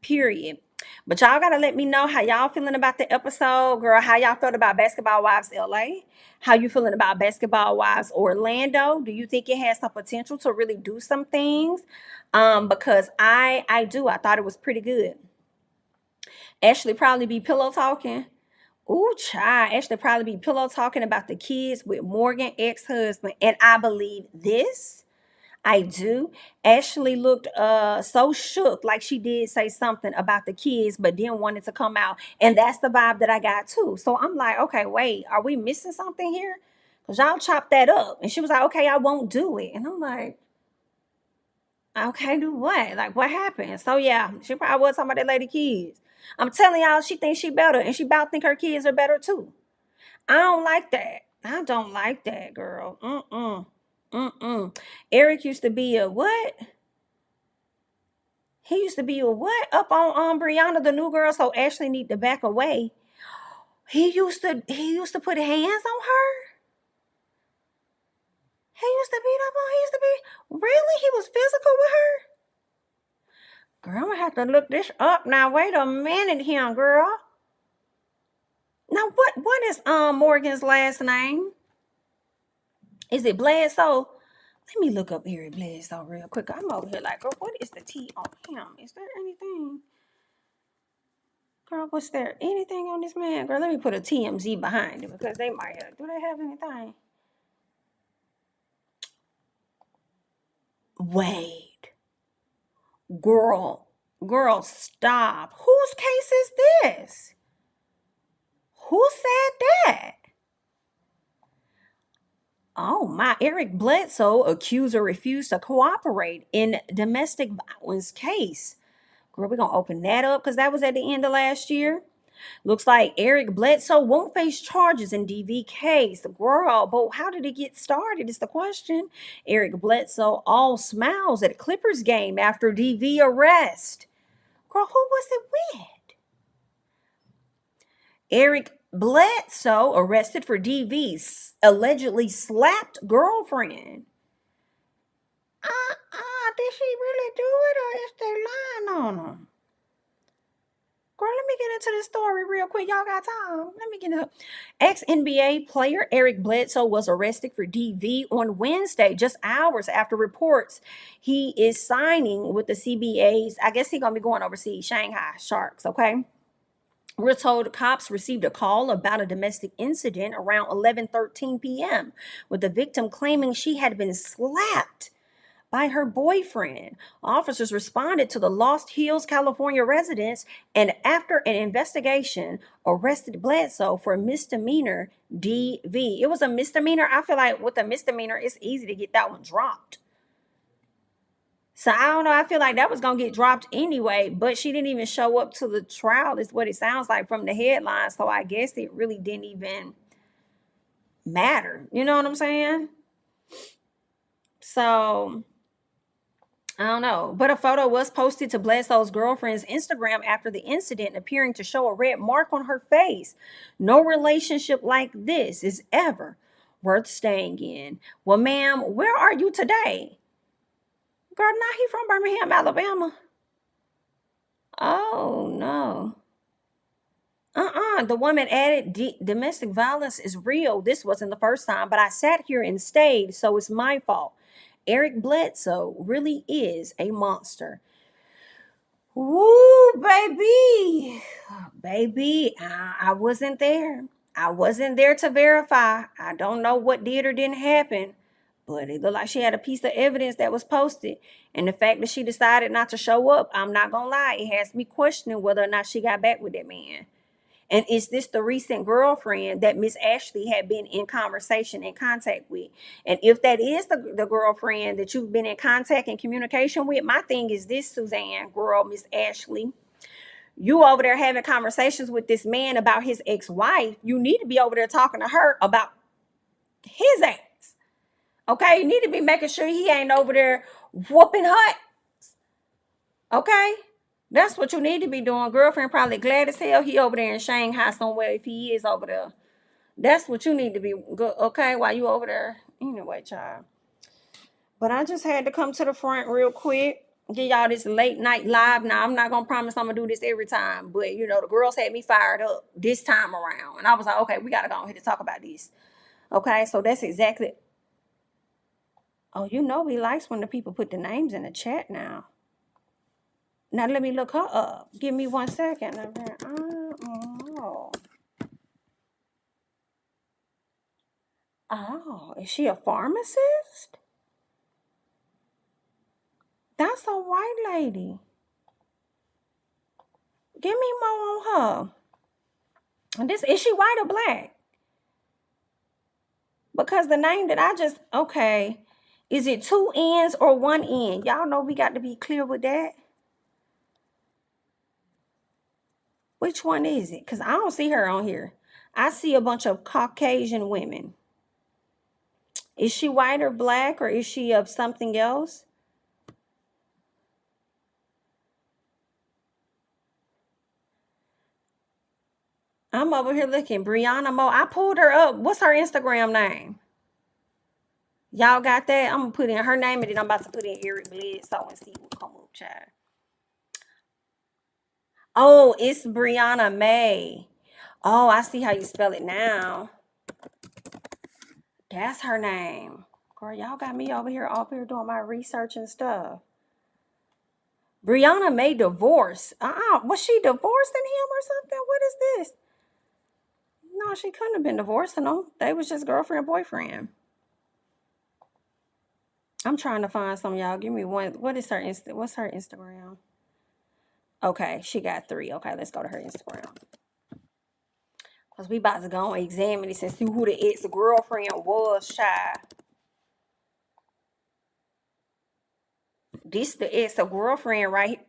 Period. But y'all gotta let me know how y'all feeling about the episode, girl. How y'all felt about Basketball Wives LA? How you feeling about Basketball Wives Orlando? Do you think it has some potential to really do some things? Because I do. I thought it was pretty good. Ashley probably be pillow talking. Ooh, child. Ashley probably be pillow talking about the kids with Morgan ex-husband. And I believe this. I do. Ashley looked so shook, like she did say something about the kids, but then wanted to come out. And that's the vibe that I got too. So I'm like, okay, wait, are we missing something here? Because y'all chopped that up. And she was like, okay, I won't do it. And I'm like, okay, do what? Like, what happened? So yeah, she probably was talking about that lady kids. I'm telling y'all, she thinks she better, and she about think her kids are better too. I don't like that. I don't like that, girl. Mm-mm. Mm-mm. Eric used to be a what? He used to be a what? Up on Brianna, the new girl, so Ashley need to back away. He used to put hands on her. He used to beat up on. He used to be really. He was physical with her. Girl, I'm gonna have to look this up now. Wait a minute, here, girl. Now, what is Morgan's last name? Is it Bledsoe? Let me look up Eric Bledsoe real quick. I'm over here like, girl, what is the T on him? Is there anything? Girl, was there anything on this man? Girl, let me put a TMZ behind it because they might have. Do they have anything? Wait. Girl, stop. Whose case is this? Who said that? Oh my, Eric Bledsoe accuser refused to cooperate in domestic violence case. Girl, we're gonna open that up because that was at the end of last year. Looks like Eric Bledsoe won't face charges in DV case. Girl, but how did it get started is the question. Eric Bledsoe all smiles at Clippers game after DV arrest. Girl, who was it with? Eric Bledsoe arrested for DV's allegedly slapped girlfriend. Did she really do it or is they lying on him? Girl, let me get into this story real quick. Y'all got time. Let me get up. Ex-NBA player Eric Bledsoe was arrested for DV on Wednesday, just hours after reports he is signing with the CBA's. I guess he's going to be going overseas, Shanghai Sharks, okay? We're told cops received a call about a domestic incident around 11:13 p.m. with the victim claiming she had been slapped by her boyfriend. Officers responded to the Lost Hills, California residence and after an investigation arrested Bledsoe for misdemeanor DV. It was a misdemeanor. I feel like with a misdemeanor, it's easy to get that one dropped. So I don't know. I feel like that was going to get dropped anyway, but she didn't even show up to the trial, is what it sounds like from the headline. So I guess it really didn't even matter. You know what I'm saying? So I don't know. But a photo was posted to Bledsoe's girlfriend's Instagram after the incident, appearing to show a red mark on her face. No relationship like this is ever worth staying in. Well, ma'am, where are you today? Girl, now he from Birmingham, Alabama. Oh, no. The woman added, domestic violence is real. This wasn't the first time, but I sat here and stayed, so it's my fault. Eric Bledsoe really is a monster. Woo, baby. Baby, I wasn't there. I wasn't there to verify. I don't know what did or didn't happen, but it looked like she had a piece of evidence that was posted. And the fact that she decided not to show up, I'm not going to lie, it has me questioning whether or not she got back with that man. And is this the recent girlfriend that Miss Ashley had been in conversation and contact with? And if that is the girlfriend that you've been in contact and communication with, my thing is this, Suzanne, girl, Miss Ashley, you over there having conversations with this man about his ex-wife. You need to be over there talking to her about his ass. Okay? You need to be making sure he ain't over there whooping her. Okay? That's what you need to be doing. Girlfriend probably glad as hell he over there in Shanghai somewhere if he is over there. That's what you need to be good. Okay, while you over there. Anyway, child. But I just had to come to the front real quick. Give y'all this late night live. Now, I'm not going to promise I'm going to do this every time. But, the girls had me fired up this time around. And I was like, okay, we got to go ahead and talk about this. Okay, so that's exactly. Oh, he likes when the people put the names in the chat now. Now, let me look her up. Give me 1 second. Oh, is she a pharmacist? That's a white lady. Give me more on her. And this, is she white or black? Because the name that I just, okay. Is it two N's or one N? Y'all know we got to be clear with that. Which one is it? Because I don't see her on here. I see a bunch of Caucasian women. Is she white or black, or is she of something else? I'm over here looking. Brianna Mo. I pulled her up. What's her Instagram name? Y'all got that? I'm going to put in her name, and then I'm about to put in Eric Bledsoe and see what come up, child. Oh, it's Brianna May. Oh, I see how you spell it now. That's her name. Girl, y'all got me over here doing my research and stuff. Brianna May divorced. Was she divorcing him or something? What is this? No, she couldn't have been divorcing him. They was just girlfriend, boyfriend. I'm trying to find some, y'all. Give me one. What's her Instagram? Okay, she got 3. Okay, let's go to her Instagram. Because we about to go and examine this and see who the ex-girlfriend was, child. This the ex-girlfriend right.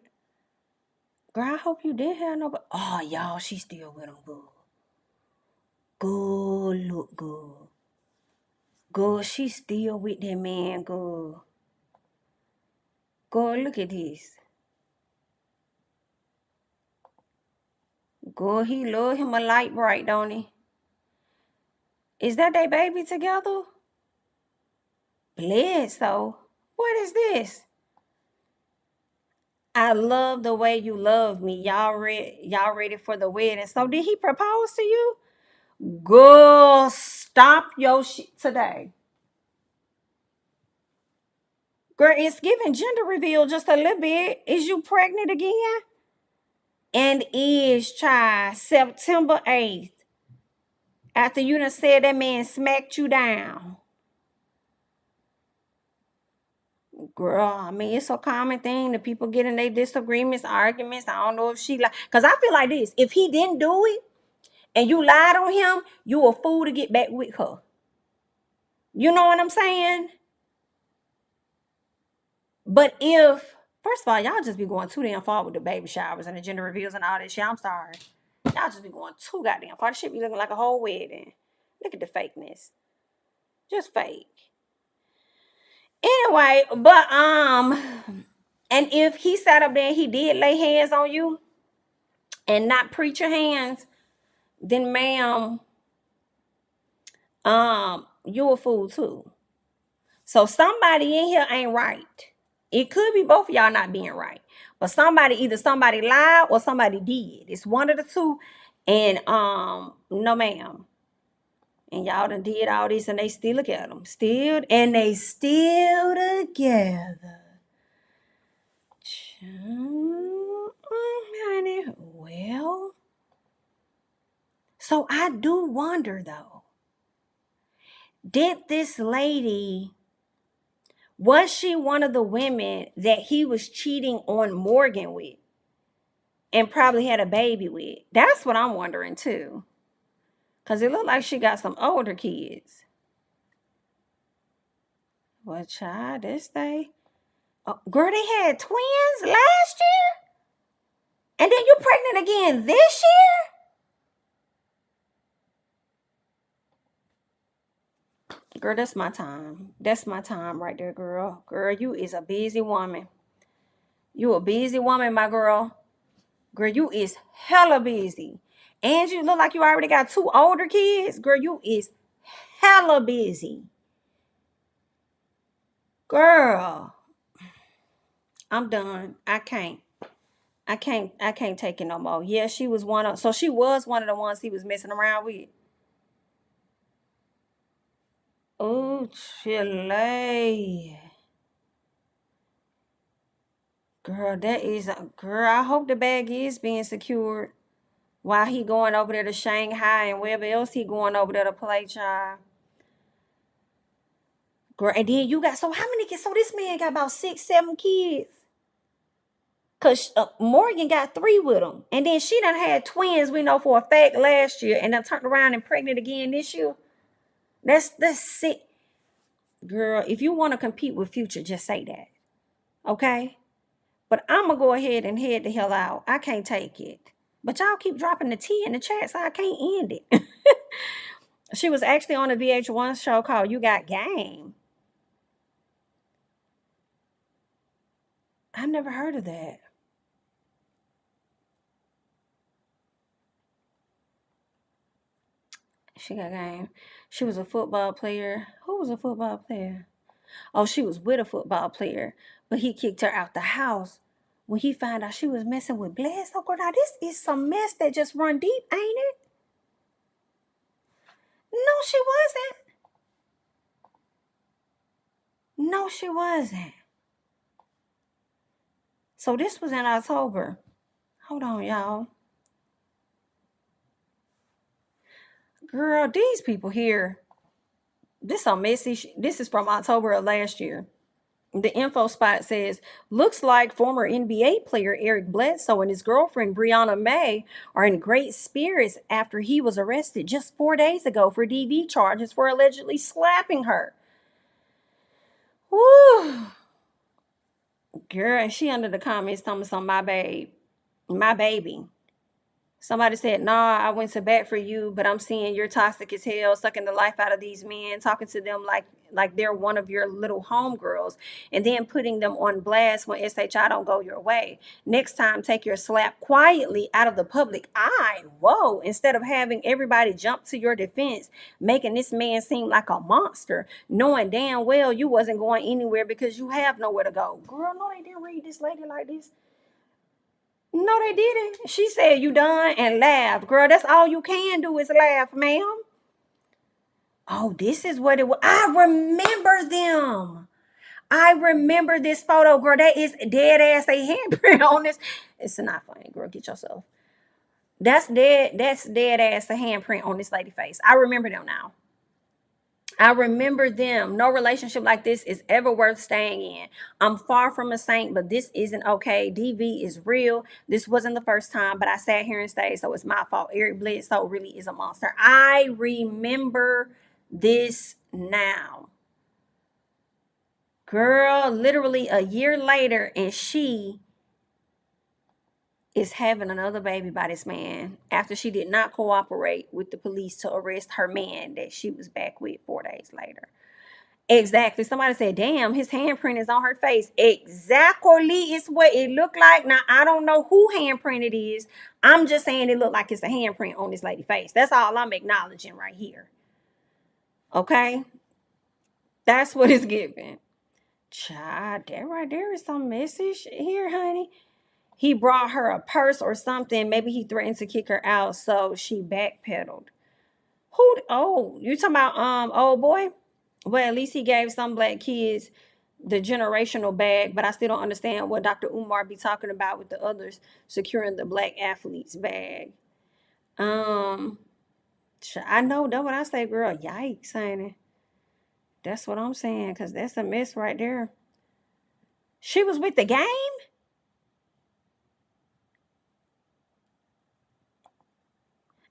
Girl, I hope you didn't have nobody. Oh, y'all, she still with him good. Good, look good. Good, she still with that man, good. Good, look at this. Good, he love him a light bright, don't he? Is that they baby together? Bledsoe. What is this? I love the way you love me. Y'all ready for the wedding? So did he propose to you? Girl, stop your shit today. Girl, it's giving gender reveal just a little bit. Is you pregnant again? And is, child, September 8th. After you done said that man smacked you down. Girl, I mean, it's a common thing that people get in their disagreements, arguments. I don't know if she like, because I feel like this. If he didn't do it and you lied on him, you a fool to get back with her. You know what I'm saying? But if, first of all, y'all just be going too damn far with the baby showers and the gender reveals and all that shit. I'm sorry. Y'all just be going too goddamn far. This shit be looking like a whole wedding. Look at the fakeness. Just fake. Anyway, but and if he sat up there and he did lay hands on you and not preacher hands, then ma'am, you a fool too. So somebody in here ain't right. It could be both of y'all not being right. But either somebody lied or somebody did. It's one of the two. And no ma'am. And y'all done did all this and they still look at them. They still together. Honey, well. So I do wonder though. Did this lady, was she one of the women that he was cheating on Morgan with and probably had a baby with? That's what I'm wondering too. Because it looked like she got some older kids. Well, child, this day. Oh, girl, they had twins last year? And then you pregnant again this year? Girl, that's my time. That's my time right there, girl. Girl, you is a busy woman. You a busy woman, my girl. Girl, you is hella busy. And you look like you already got 2 older kids. Girl, you is hella busy. Girl, I'm done. I can't take it no more. Yeah, she was one of the ones he was messing around with. Oh, Chile. Girl, girl, I hope the bag is being secured while he going over there to Shanghai and wherever else he going over there to play, child. Girl, and then you got, so how many kids? So this man got about 6, 7 kids. Because Morgan got 3 with him. And then she done had twins, we know for a fact, last year. And then turned around and pregnant again this year. That's sick. Girl, if you want to compete with Future, just say that. Okay? But I'm going to go ahead and head the hell out. I can't take it. But y'all keep dropping the T in the chat, so I can't end it. She was actually on a VH1 show called You Got Game. I never heard of that. She got game. She was a football player. Who was a football player? Oh, she was with a football player, but he kicked her out the house when he found out she was messing with Bless. Oh, girl, now this is some mess that just run deep, ain't it? No, she wasn't. No, she wasn't. So this was in October. Hold on, y'all. Girl, these people here, this on messy. This is from October of last year. The info spot says, looks like former NBA player Eric Bledsoe and his girlfriend Brianna May are in great spirits after he was arrested just 4 days ago for DV charges for allegedly slapping her. Woo! Girl, and she under the comments talking about my babe, my baby. Somebody said, nah, I went to bat for you, but I'm seeing you're toxic as hell, sucking the life out of these men, talking to them like they're one of your little homegirls, and then putting them on blast when SHI don't go your way. Next time, take your slap quietly out of the public eye. Whoa, instead of having everybody jump to your defense, making this man seem like a monster, knowing damn well you wasn't going anywhere because you have nowhere to go. Girl, no, they didn't read this lady like this. No, they didn't. She said you done and laughed. Girl, that's all you can do is laugh, ma'am. Oh, this is what it was. I remember them. I remember this photo, girl. That is dead ass a handprint on this. It's not funny, girl. Get yourself. That's dead ass a handprint on this lady face. I remember them now. I remember them. No relationship like this is ever worth staying in. I'm far from a saint, but this isn't okay. DV is real. This wasn't the first time, but I sat here and stayed, so it's my fault. Eric Bledsoe really is a monster. I remember this now. Girl, literally a year later, and she is having another baby by this man after she did not cooperate with the police to arrest her man that she was back with 4 days later. Exactly. Somebody said, damn, his handprint is on her face. Exactly. It's what it looked like. Now, I don't know who handprint it is. I'm just saying it looked like it's a handprint on this lady's face. That's all I'm acknowledging right here. Okay? That's what it's giving. Child, that right there is some message here, honey. He brought her a purse or something. Maybe he threatened to kick her out, so she backpedaled. Who? Oh, you talking about old boy? Well, at least he gave some black kids the generational bag, but I still don't understand what Dr. Umar be talking about with the others securing the black athletes bag. I know that's what I say, girl. Yikes, honey. That's what I'm saying, because that's a mess right there. She was with the game?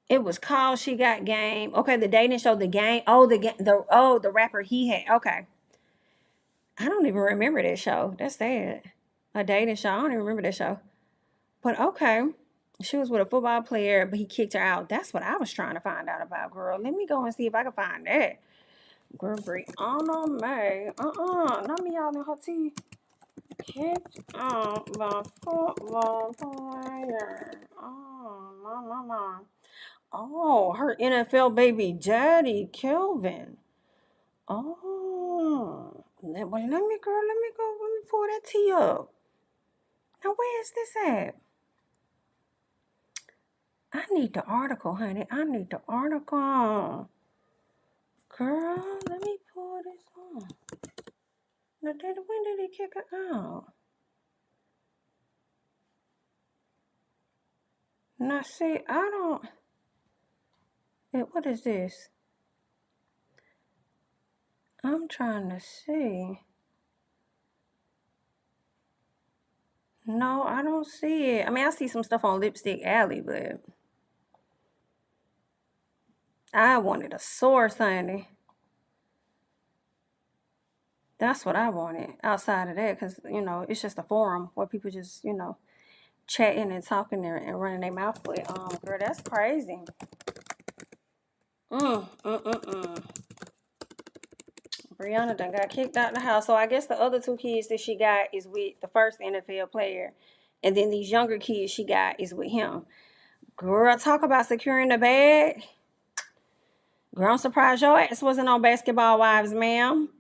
It was called She Got Game. Okay, the dating show, the game. Oh, the rapper he had. Okay. I don't even remember that show. That's sad. A dating show. I don't even remember that show. But okay. She was with a football player, but he kicked her out. That's what I was trying to find out about, girl. Let me go and see if I can find that. Girl, Brianna May. Not me all in her tea. Kicked out the football player. Oh, my. Oh, her NFL baby daddy, Kelvin. Oh. Well, let me go. Let me pull that tea up. Now, where is this at? I need the article, honey. I need the article. Girl, let me pull this on. Now, when did he kick her out? Now, see, I don't... What is this? I'm trying to see. No, I don't see it. I mean, I see some stuff on Lipstick Alley, but I wanted a source, honey. That's what I wanted outside of that, because, it's just a forum where people just, chatting and talking and running their mouth. But, girl, that's crazy. Brianna done got kicked out the house. So I guess the other two kids that she got is with the first NFL player. And then these younger kids she got is with him. Girl, talk about securing the bag. Girl, I'm surprised your ass wasn't on Basketball Wives, ma'am.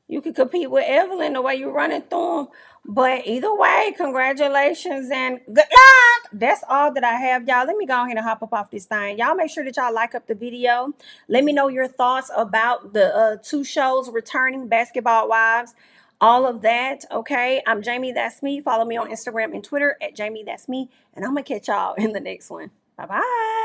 You could compete with Evelyn the way you're running through them. But either way, congratulations and good luck. That's all that I have, y'all. Let me go ahead and hop up off this thing. Y'all make sure that y'all like up the video. Let me know your thoughts about the two shows returning, Basketball Wives, all of that. Okay, I'm Jamie That's Me. Follow me on Instagram and Twitter at Jamie That's Me. And I'm going to catch y'all in the next one. Bye-bye.